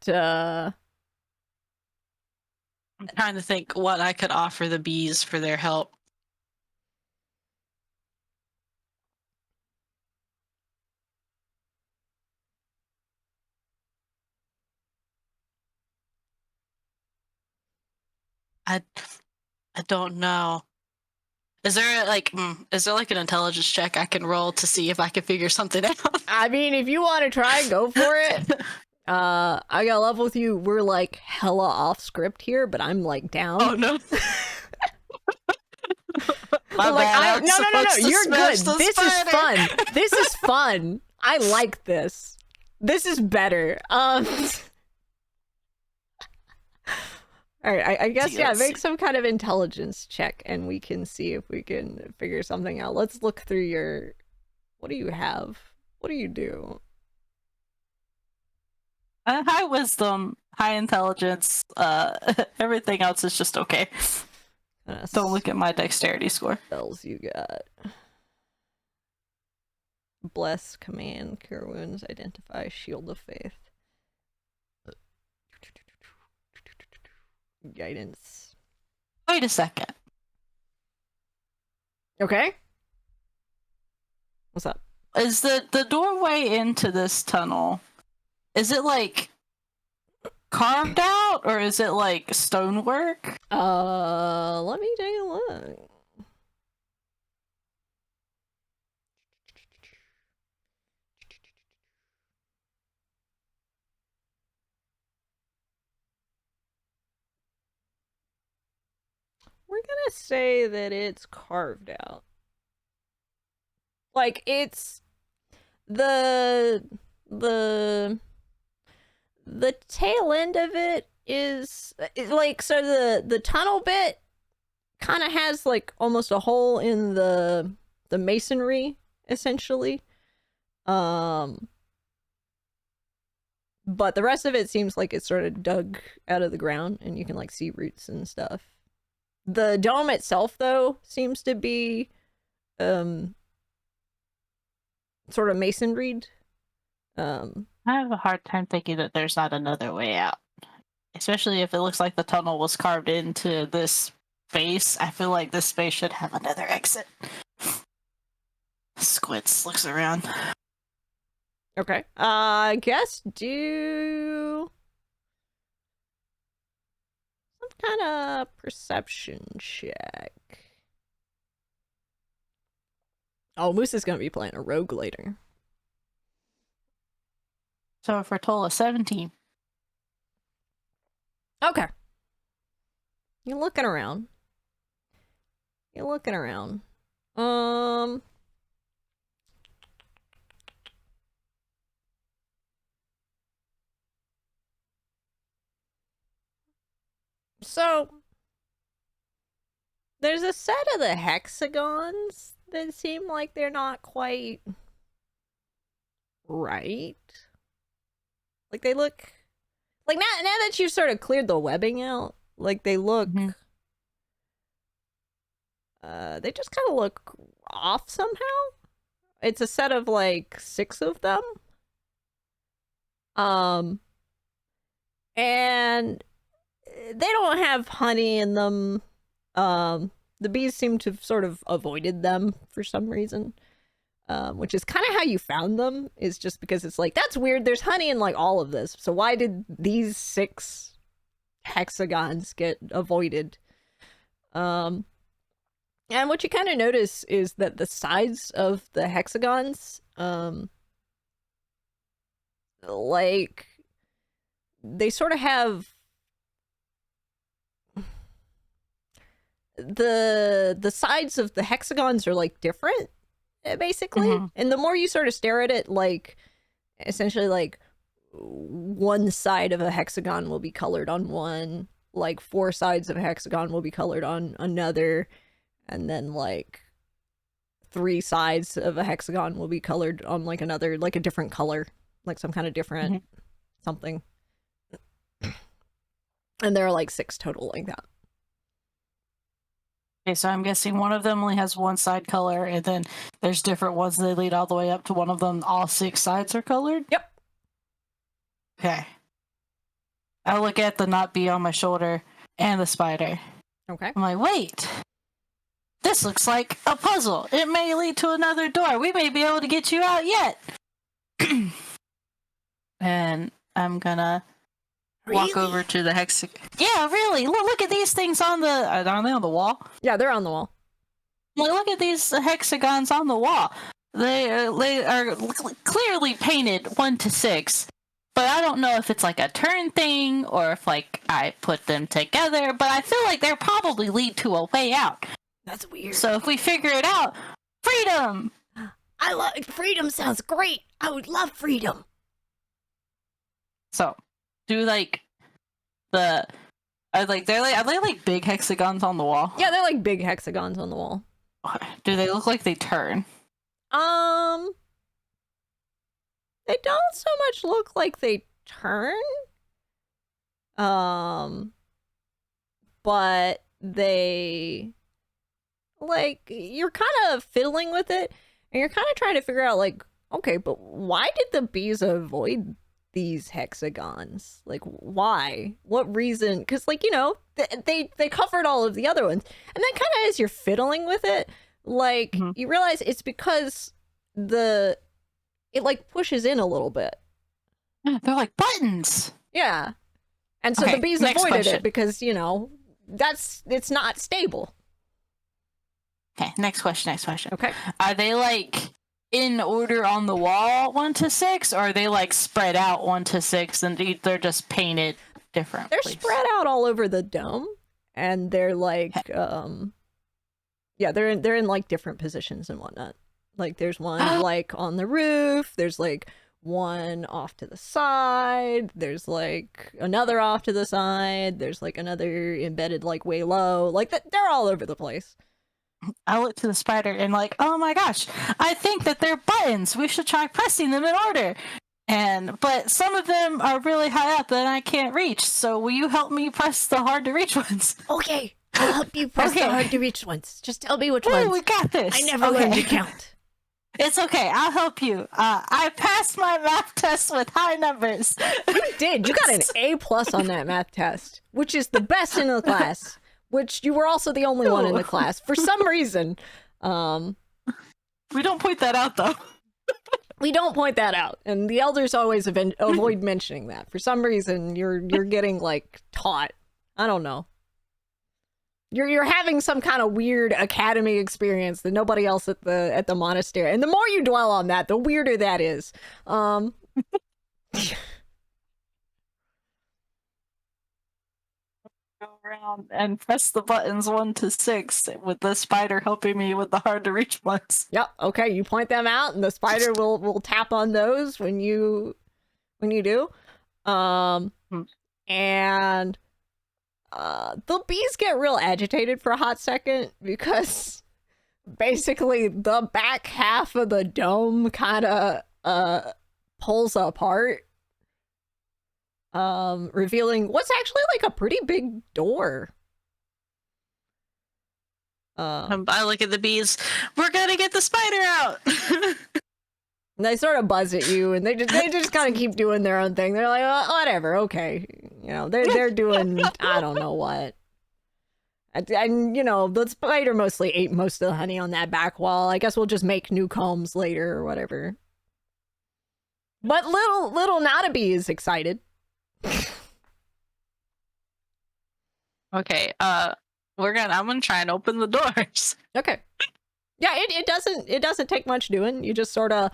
I'm trying to think what I could offer the bees for their help. I don't know. Is there like an intelligence check I can roll to see if I can figure something out? I mean, if you want to try, go for it. I got love with you. We're like hella off script here, but I'm like down. Oh no. Like, no. You're good. This is fun. This is fun. I like this. This is better. All right, I guess, yeah, make some kind of intelligence check and we can see if we can figure something out. Let's look through your... What do you have? What do you do? High wisdom, high intelligence, everything else is just okay. Don't look at my dexterity score. Spells you got. Bless, command, cure wounds, identify, shield of faith. Guidance. Wait a second. Okay. What's up? Is the doorway into this tunnel, is it like carved out or is it like stonework? Let me take a look. We're gonna say that it's carved out. Like, it's the tail end of it is like, so the tunnel bit kind of has like almost a hole in the masonry essentially, but the rest of it seems like it's sort of dug out of the ground and you can like see roots and stuff. The dome itself though seems to be sort of masonried. I have a hard time thinking that there's not another way out. Especially if it looks like the tunnel was carved into this space. I feel like this space should have another exit. Squints, looks around. Okay. I guess do some kind of perception check. Oh, Moose is going to be playing a rogue later. So for a total of 17. Okay. You're looking around. So there's a set of the hexagons that seem like they're not quite right. Like, they look like, now that you've sort of cleared the webbing out, like, they look they just kind of look off somehow. It's a set of like 6 of them, and they don't have honey in them. The bees seem to have sort of avoided them for some reason, which is kind of how you found them, is just because it's like, that's weird, there's honey in like all of this, so why did these 6 hexagons get avoided? And what you kind of notice is that the sides of the hexagons like they sort of have the sides of the hexagons are like different, basically. And the more you sort of stare at it, like essentially like one side of a hexagon will be colored on one, like 4 sides of a hexagon will be colored on another, and then like 3 sides of a hexagon will be colored on like another, like a different color, like some kind of different something. And there are like 6 total like that. Okay, so I'm guessing one of them only has one side color, and then there's different ones that lead all the way up to one of them. All 6 sides are colored? Yep. Okay. I look at the not bee on my shoulder and the spider. Okay. I'm like, wait. This looks like a puzzle. It may lead to another door. We may be able to get you out yet. And I'm gonna walk over to the hexagon. Yeah, really. Look at these things on the... Are they on the wall? Yeah, they're on the wall. Look at these hexagons on the wall. They are clearly painted 1 to 6. But I don't know if it's like a turn thing or if like I put them together. But I feel like they'll probably lead to a way out. That's weird. So if we figure it out, freedom! I love freedom. Sounds great. I would love freedom. So, do like the are they like big hexagons on the wall? Yeah, they're like big hexagons on the wall. Do they look like they turn? They don't so much look like they turn. But they like you're kind of fiddling with it and you're kind of trying to figure out like, okay, but why did the bees avoid these hexagons? Like why? What reason? Because like, you know, they covered all of the other ones. And then kind of as you're fiddling with it, like you realize it's because it like pushes in a little bit. They're like buttons. Yeah. And so Okay, the bees avoided it because, you know, it's not stable. Okay, next question. Okay. Are they like in order on the wall 1 to 6, or are they like spread out 1 to 6 and they're just painted different? They're spread out all over the dome, and they're like yeah, they're in like different positions and whatnot. Like there's one like on the roof, there's like one off to the side, there's like another off to the side, there's like another embedded like way low. Like they're all over the place. I look to the spider and like, oh my gosh, I think that they're buttons. We should try pressing them in order. But some of them are really high up that I can't reach. So will you help me press the hard to reach ones? Okay, I'll help you press the hard to reach ones. Just tell me which ones. We got this. I never learned to count. It's okay. I'll help you. I passed my math test with high numbers. You did. You got an A+ on that math test, which is the best in the class. Which you were also the only one in the class for some reason. We don't point that out though. We don't point that out, and the elders always avoid mentioning that. For some reason, you're getting like taught. I don't know. You're having some kind of weird academy experience that nobody else at the monastery. And the more you dwell on that, the weirder that is. Go around and press the buttons 1 to 6 with the spider helping me with the hard to reach ones. Yep. Okay. You point them out, and the spider will tap on those when you do. And the bees get real agitated for a hot second because basically the back half of the dome kind of pulls apart, revealing what's actually like a pretty big door. I look at the bees. We're gonna get the spider out. And they sort of buzz at you, and they just kind of keep doing their own thing. They're like, oh, whatever, okay, you know, they're doing I don't know what. And you know, the spider mostly ate most of the honey on that back wall. I guess we'll just make new combs later or whatever. But little Natabe is excited. Okay, I'm gonna try and open the doors. Okay. Yeah, it doesn't take much doing. You just sort of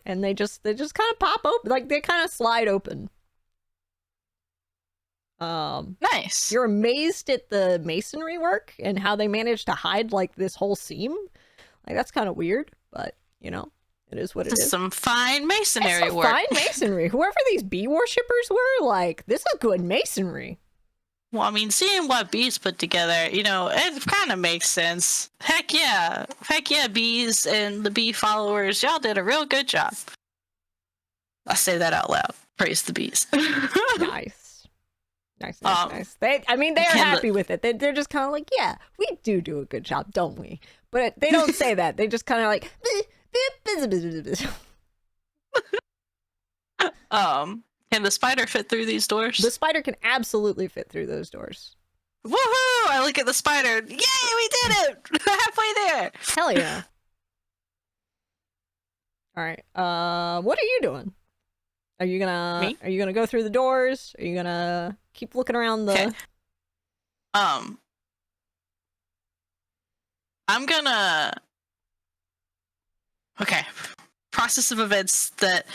and they just kind of pop open, like they kind of slide open. Nice. You're amazed at the masonry work and how they managed to hide like this whole seam. Like that's kind of weird, but you know, it is what it is. Some fine masonry It's some work. fine masonry. Whoever these bee worshippers were, like this is good masonry. Well, I mean, seeing what bees put together, you know, it kind of makes sense. Heck yeah, bees and the bee followers, y'all did a real good job. I say that out loud. Praise the bees. Nice. Nice. They're happy with it. They're just kind of like, yeah, we do a good job, don't we? But they don't say that. They just kind of like. Can the spider fit through these doors? The spider can absolutely fit through those doors. Woohoo! I look at the spider. Yay, we did it! Halfway there. Hell yeah. All right. What are you doing? Are you gonna go through the doors? Are you gonna keep looking around the? Okay. I'm gonna. Okay. Process of events that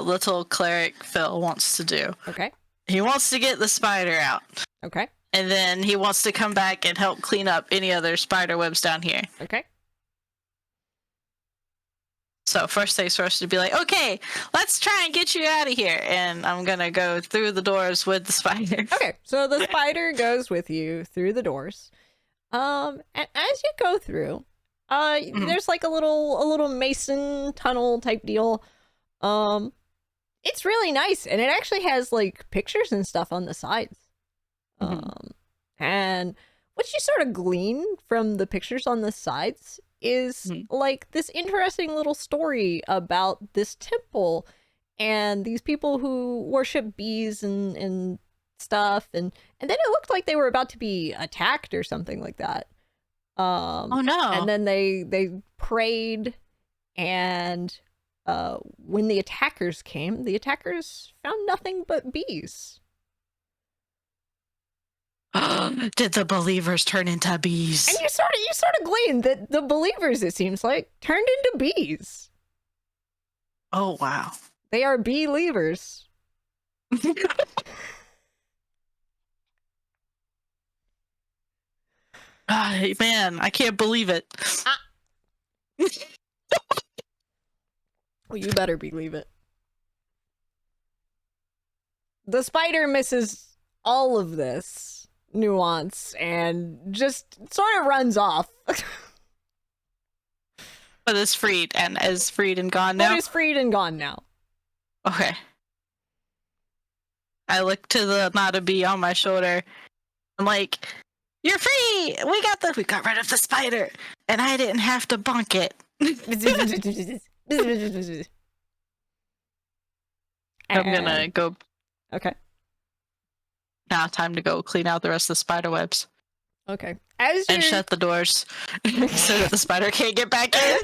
little cleric Phil wants to do. Okay. He wants to get the spider out. Okay. And then he wants to come back and help clean up any other spider webs down here. Okay. So first things first to be like, okay, let's try and get you out of here. And I'm going to go through the doors with the spider. Okay. So the spider goes with you through the doors. And as you go through, there's like a little mason tunnel type deal. It's really nice, and it actually has like pictures and stuff on the sides. And what you sort of glean from the pictures on the sides is like this interesting little story about this temple and these people who worship bees and stuff, and then it looked like they were about to be attacked or something like that. Oh no. And then they prayed, and when the attackers came, the attackers found nothing but bees. Did the believers turn into bees? And you sort of gleaned that the believers, it seems like, turned into bees. Oh wow. They are bee-lievers. Man, I can't believe it. Well, you better believe it. The spider misses all of this nuance and just sort of runs off. But is freed and gone now? But is freed and gone now. Okay. I look to the not a bee on my shoulder. I'm like, you're free! We got rid of the spider, and I didn't have to bunk it. I'm gonna go. Okay. Now, time to go clean out the rest of the spider webs. Okay. And shut the doors so that the spider can't get back in.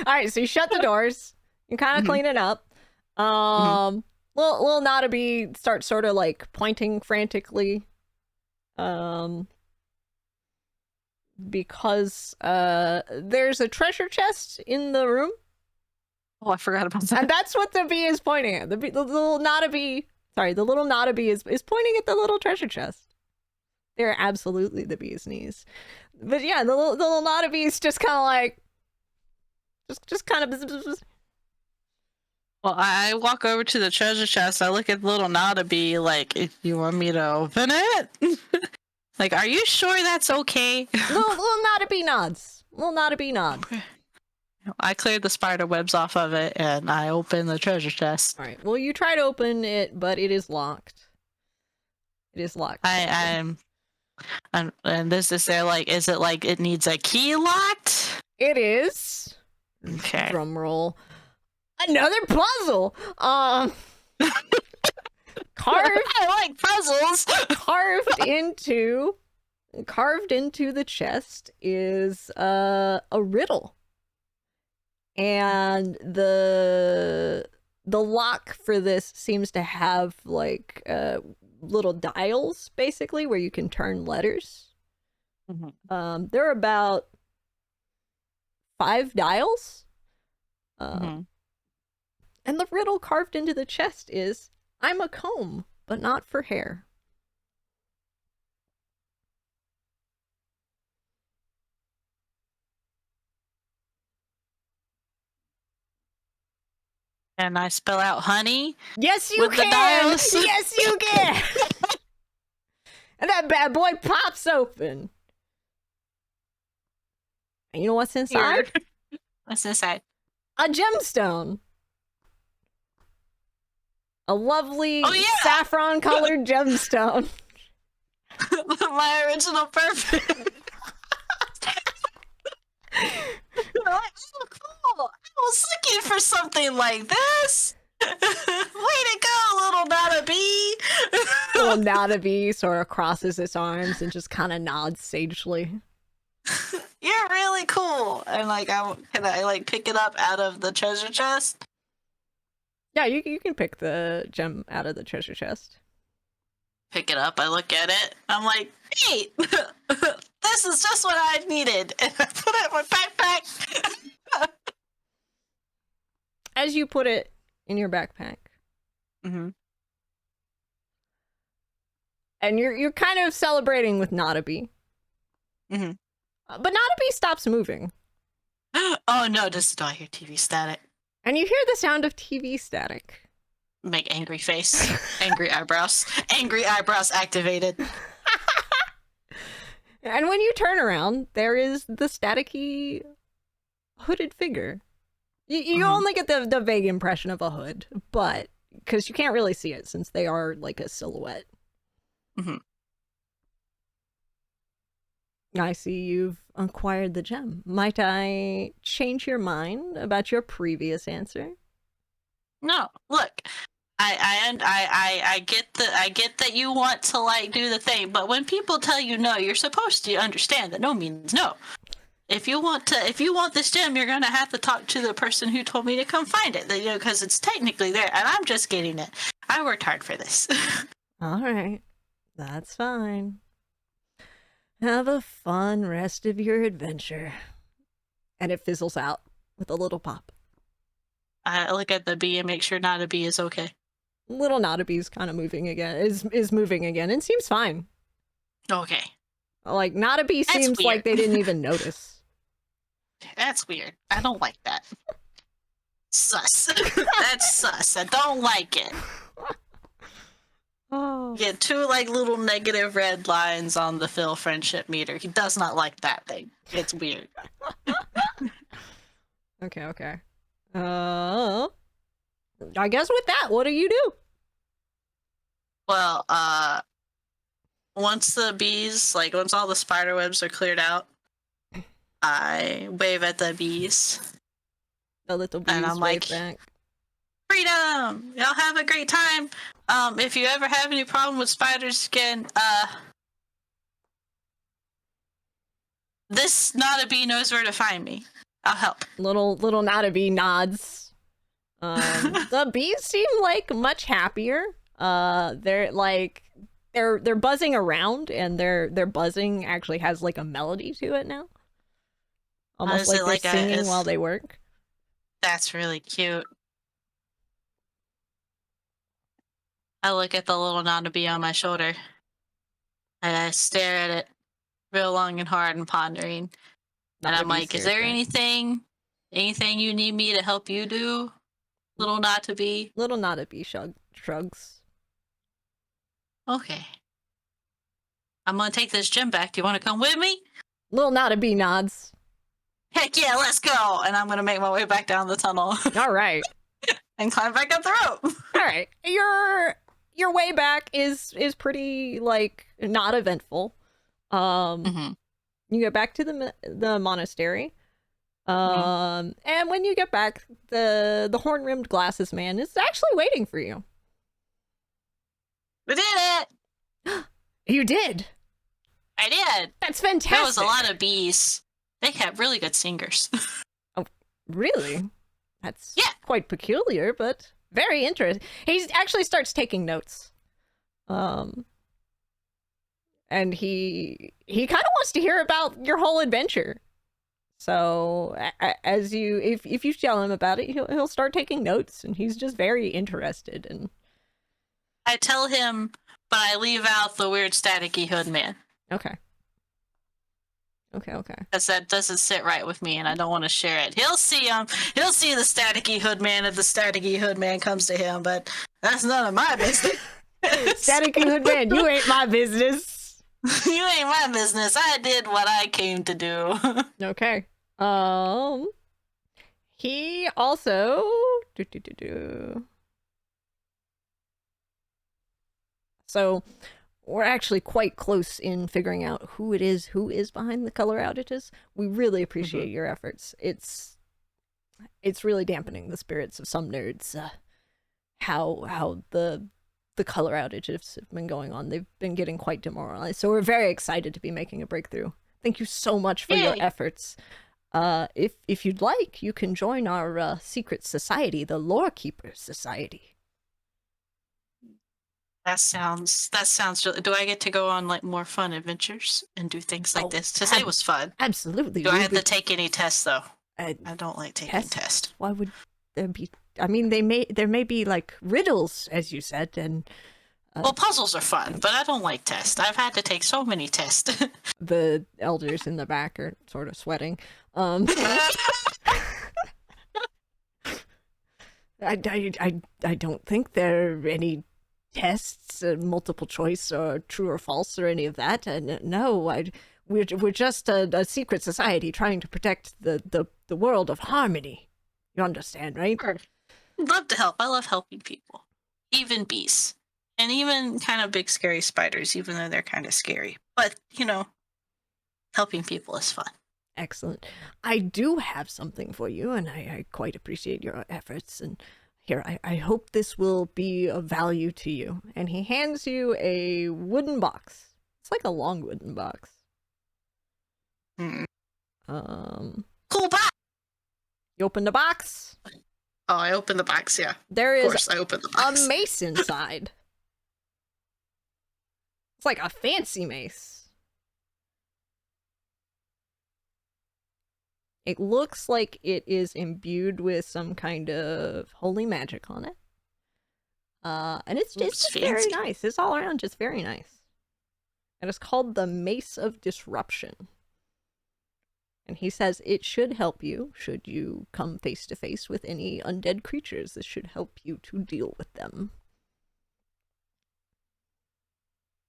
All right, so you shut the doors. You kind of clean it up. Little Notabee starts sort of like pointing frantically. Because there's a treasure chest in the room. Oh, I forgot about that. And that's what the bee is pointing at. The little Notabee is pointing at the little treasure chest. They're absolutely the bee's knees. But yeah, the little Notabee is just kind of like, just kind of. Well, I walk over to the treasure chest. I look at the little Notabee like, if you want me to open it? Like, are you sure that's okay? Little Notabee nods. Little Notabee nods. Okay. I cleared the spider webs off of it, and I opened the treasure chest. All right. Well, you try to open it, but it is locked. It is locked. And this is there like, is it like it needs a key locked? It is. Okay. Drum roll. Another puzzle. Carved. I like puzzles. Carved into the chest is a riddle. And the lock for this seems to have like little dials, basically, where you can turn letters. There are about 5 dials, Mhm. And the riddle carved into the chest is, I'm a comb, but not for hair. And I spell out honey. Yes, you With the can! dials. Yes, you can! And that bad boy pops open. And you know what's inside? Here. What's inside? A gemstone. A lovely Oh, yeah! saffron-colored gemstone. My original purpose. Like, oh, cool. I was looking for something like this. Way to go, little Nana Bee. Little Nadabi sort of crosses its arms and just kind of nods sagely. You're really cool. And like, can I like pick it up out of the treasure chest? Yeah, you can pick the gem out of the treasure chest. Pick it up. I look at it. I'm like, hey, this is just what I needed. And I put it in my backpack. As you put it in your backpack, Mm-hmm. and you're kind of celebrating with Nadabi. Mm-hmm. But Nadabi stops moving. Oh no, do I hear TV static? And you hear the sound of TV static. Make angry face. Angry eyebrows. Angry eyebrows activated. And when you turn around, there is the staticky hooded figure. You only get the vague impression of a hood, but because you can't really see it since they are like a silhouette. Mm-hmm. I see you've acquired the gem. Might I change your mind about your previous answer? No, look, I get that you want to like do the thing, but when people tell you no, you're supposed to understand that no means no. If you want this gem, you're gonna have to talk to the person who told me to come find it. You know, because it's technically there, and I'm just getting it. I worked hard for this. All right, that's fine. Have a fun rest of your adventure. And it fizzles out with a little pop. I look at the bee and make sure not a bee is okay. Little Nadabi's kind of moving again. Is moving again and seems fine. Okay, Like Nadabi That's seems weird. like they didn't even notice. that's weird. I don't like that. Sus. That's sus. I don't like it. Oh. Yeah, two like little negative red lines on the Phil friendship meter. He does not like that thing. It's weird. Okay. I guess with that, what do you do? Well, once the bees, like once all the spider webs are cleared out, I wave at the bees. The little bees And I'm wave like, back. Freedom! Y'all have a great time. If you ever have any problem with spiders again, this not a bee knows where to find me. I'll help. Little Nadabi nods. The bees seem like much happier. They're buzzing around, and their buzzing actually has like a melody to it now. Almost is like it they're like singing while they work. That's really cute. I look at the little Nanabe on my shoulder. And I stare at it real long and hard and pondering. And I'm Nadabi like, is stares there back. anything you need me to help you do? Little not to be? Little Nadabi shrugs. Okay. I'm gonna take this gem back. Do you want to come with me? Little Nadabi nods. Heck yeah, let's go! And I'm gonna make my way back down the tunnel All right. and climb back up the rope. All right. Your way back is pretty like not eventful. Mm-hmm. You get back to the monastery. And when you get back, the horn-rimmed glasses man is actually waiting for you. We did it! You did. I did. That's fantastic. There was a lot of bees. They have really good singers. Really? That's Yeah. quite peculiar, but very interesting. He actually starts taking notes. And he kind of wants to hear about your whole adventure. So as you, if you tell him about it, he'll start taking notes, and he's just very interested. And I tell him, but I leave out the weird staticky hood man. okay. Because that doesn't sit right with me, and I don't want to share it. He'll see He'll see the staticky hood man if the staticky hood man comes to him, but that's none of my business. Staticky hood man, you ain't my business. You ain't my business. I did what I came to do. Okay. He also So we're actually quite close in figuring out who is behind the color outages. We really appreciate your efforts. It's really dampening the spirits of some nerds. How the color outages have been going on. They've been getting quite demoralized. So we're very excited to be making a breakthrough. Thank you so much for your efforts. If you'd like, you can join our secret society, the Lore Keepers Society. That sounds really. Do I get to go on like more fun adventures and do things like this? Because it was fun. Absolutely. Do I have to take any tests though? I don't like taking tests. Why would there be? I mean, there may be like riddles, as you said, and well, puzzles are fun, but I don't like tests. I've had to take so many tests. The elders in the back are sort of sweating. I don't think there are any tests, multiple choice or true or false or any of that. No, we're just a secret society trying to protect the world of harmony. You understand, right? Sure. Love to help. I love helping people, even bees, and even kind of big scary spiders, even though they're kind of scary. But helping people is fun. Excellent. I do have something for you, and I quite appreciate your efforts. And here, I hope this will be of value to you. And he hands you a wooden box. It's like a long wooden box. Cool box. You open the box. Oh, I opened the box, yeah. There is of course I opened the box. A mace inside. It's like a fancy mace. It looks like it is imbued with some kind of holy magic on it. And it's just very nice. It's all around just very nice. And it's called the Mace of Disruption. And he says it should help you should you come face to face with any undead creatures. This should help you to deal with them.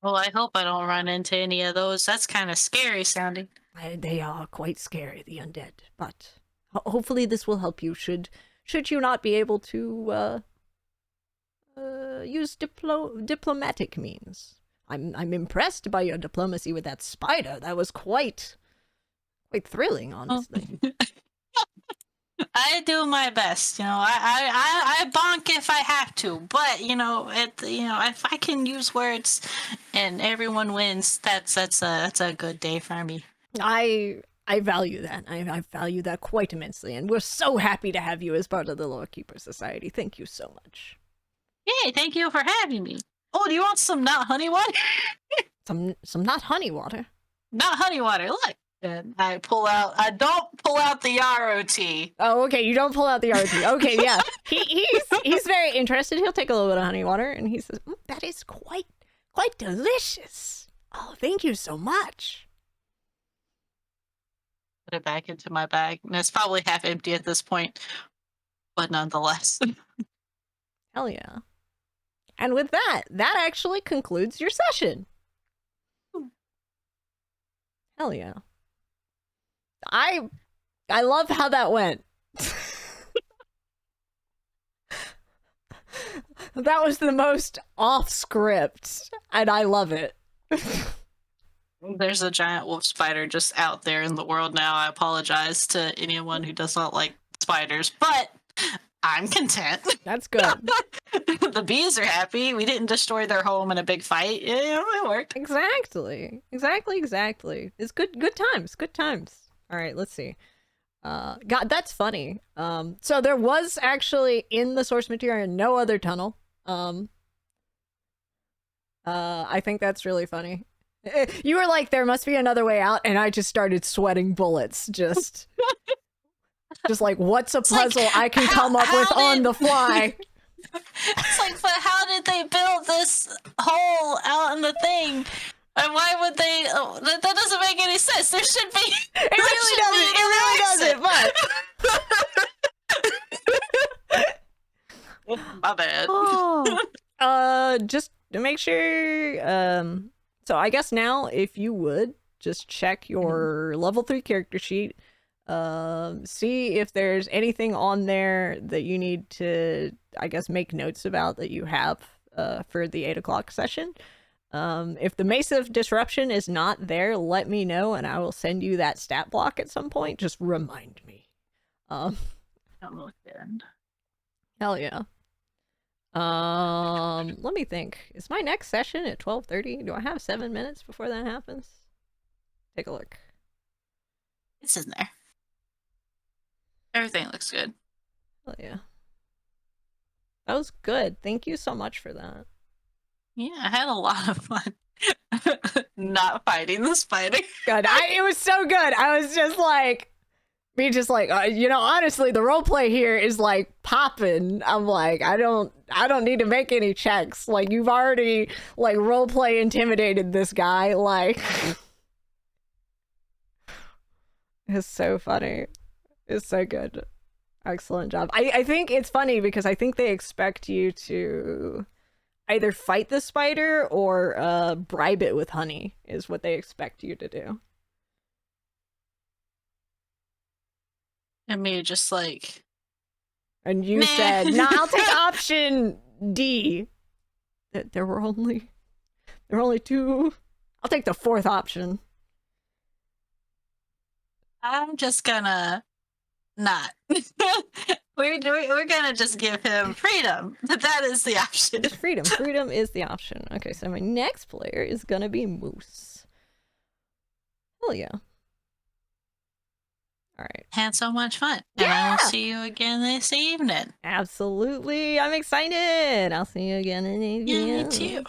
Well, I hope I don't run into any of those. That's kind of scary sounding. They are quite scary, the undead. But hopefully this will help you should you not be able to use diplomatic means. I'm impressed by your diplomacy with that spider. That was quite thrilling, honestly. I do my best, I bonk if I have to, but if I can use words and everyone wins, that's a good day for me. I value that. I value that quite immensely, and we're so happy to have you as part of the Lore Keeper Society. Thank you so much. Yay! Thank you for having me. Oh, do you want some not honey water? some not honey water. Not honey water. Look. And I don't pull out the ROT. Oh, okay. You don't pull out the ROT. Okay, yeah. He's very interested. He'll take a little bit of honey water, and he says, "That is quite delicious. Oh, thank you so much." Put it back into my bag, and it's probably half empty at this point, but nonetheless. Hell yeah! And with that actually concludes your session. Hell yeah! I love how that went. That was the most off script, and I love it. There's a giant wolf spider just out there in the world now. I apologize to anyone who does not like spiders, but I'm content. That's good. The bees are happy. We didn't destroy their home in a big fight. It worked. Exactly. It's good times. All right, let's see. God, that's funny. So there was actually in the source material no other tunnel. I think that's really funny. You were like, there must be another way out, and I just started sweating bullets. Just like, what's a puzzle I can come up with on the fly? It's like, but how did they build this hole out in the thing? And why would they? Oh, that doesn't make any sense. There should be. It really doesn't. It really doesn't. But My bad. just to make sure. So I guess now, if you would just check your level 3 character sheet, see if there's anything on there that you need to, I guess, make notes about that you have for the 8 o'clock session. If the Mace of Disruption is not there, let me know and I will send you that stat block at some point. Just remind me. Don't look good. Hell yeah. Let me think. Is my next session at 12:30? Do I have 7 minutes before that happens? Take a look. It's in there. Everything looks good. Hell yeah. That was good. Thank you so much for that. Yeah, I had a lot of fun not fighting the spider. Good. It was so good. I was just like, honestly, the roleplay here is like popping. I'm like, I don't need to make any checks. Like, you've already like roleplay intimidated this guy. Like, it's so funny. It's so good. Excellent job. I think it's funny because I think they expect you to either fight the spider or bribe it with honey is what they expect you to do. And me just like... And you said, nah, I'll take option D. There were only 2. I'll take the 4th option. I'm just gonna not. We're gonna just give him freedom. That is the option. Just freedom. Freedom is the option. Okay, so my next player is gonna be Moose. Hell yeah. All right. Had so much fun. And I will see you again this evening. Absolutely. I'm excited. I'll see you again in the evening. Yeah, me too.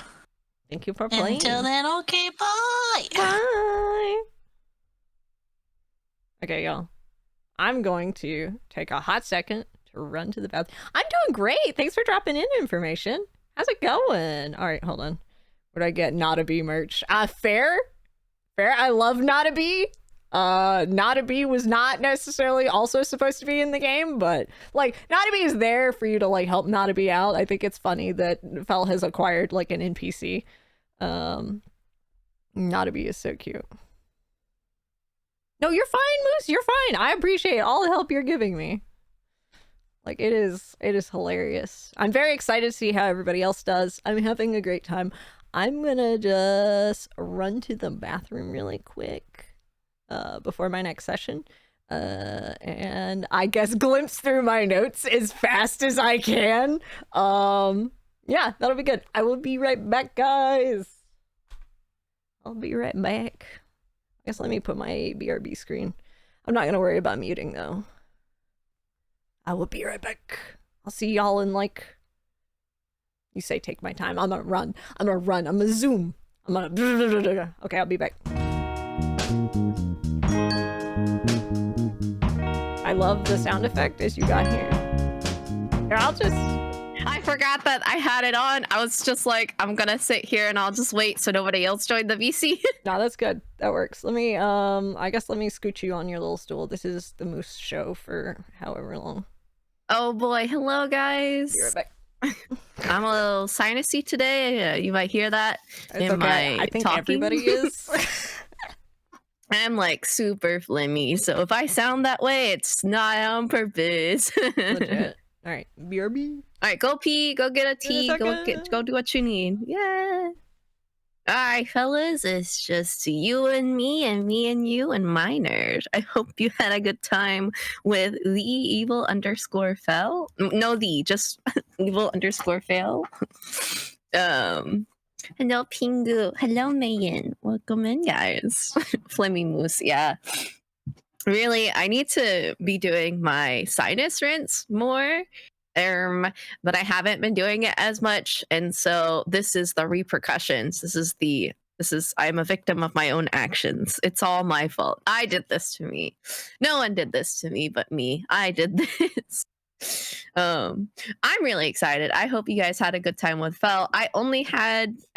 Thank you for playing. Until then, okay, bye. Bye. Okay, y'all. I'm going to take a hot second to run to the bathroom. I'm doing great. Thanks for dropping in information. How's it going? All right, hold on. What did I get? Not a bee merch. Fair. I love Not a Bee. Not a Bee was not necessarily also supposed to be in the game, but like Not a Bee is there for you to like help Not a Bee out. I think it's funny that Phel has acquired like an NPC. Not a Bee is so cute. No, you're fine, Moose. You're fine. I appreciate all the help you're giving me. Like, it is hilarious. I'm very excited to see how everybody else does. I'm having a great time. I'm gonna just run to the bathroom really quick before my next session. And I guess glimpse through my notes as fast as I can. Yeah, that'll be good. I will be right back, guys. I'll be right back. I guess let me put my BRB screen. I'm not gonna worry about muting though. I will be right back. I'll see y'all in like... You say take my time. I'm gonna run. I'm gonna zoom. I'm gonna... Okay, I'll be back. I love the sound effect as you got here. Here, I'll just... I forgot that I had it on. I was just like, I'm gonna sit here and I'll just wait so nobody else joined the VC. No, that's good. That works. Let me, I guess let me scoot you on your little stool. This is the Moose show for however long. Oh boy, hello guys. Be right back. I'm a little sinusy today. You might hear that It's in okay. my I think talking. everybody is. I'm like super phlegmy, so if I sound that way, it's not on purpose. Legit. All right, BRB. All right, go pee, go get a tea, go do what you need. Yeah. All right, fellas, it's just you and me and you and my nerd. I hope you had a good time with the evil underscore Phel. No, just evil underscore Phel. Hello, Pingu. Hello, Mayan. Welcome in, guys. Flaming Moose, yeah. Really, I need to be doing my sinus rinse more. But I haven't been doing it as much, and so this is the repercussions. This is the I'm a victim of my own actions. It's all my fault. I did this to me. No one did this to me but me. I did this. I'm really excited. I hope you guys had a good time with Phel. I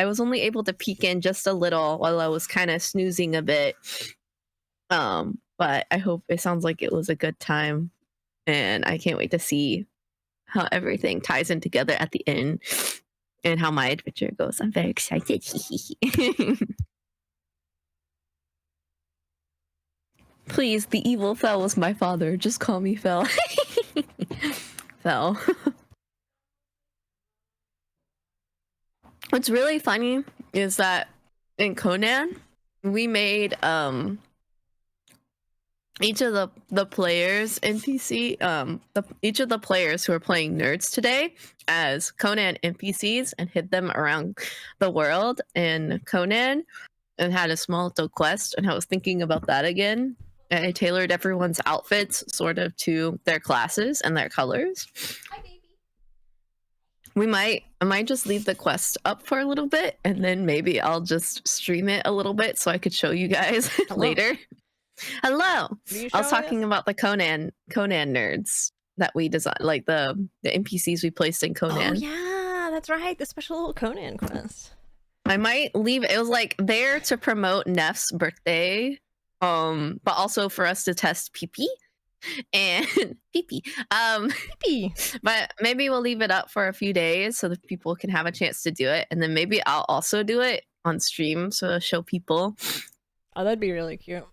was only able to peek in just a little while I was kind of snoozing a bit. But I hope it sounds like it was a good time, and I can't wait to see how everything ties in together at the end and how my adventure goes. I'm very excited. Please, the evil Phel was my father. Just call me Phel. Phel. What's really funny is that in Conan, we made each of the players NPC, each of the players who are playing nerds today as Conan NPCs and hid them around the world in Conan and had a small little quest. And I was thinking about that again. And I tailored everyone's outfits sort of to their classes and their colors. Hi, baby. I might just leave the quest up for a little bit, and then maybe I'll just stream it a little bit so I could show you guys later. Hello. I was talking about the Conan nerds that we designed, like the NPCs we placed in Conan. Oh yeah, that's right. The special little Conan quest. I might leave it was like there to promote Neph's birthday, but also for us to test pee-pee and pee-pee. Pee-pee. But maybe we'll leave it up for a few days so that people can have a chance to do it, and then maybe I'll also do it on stream so to show people. Oh, that'd be really cute.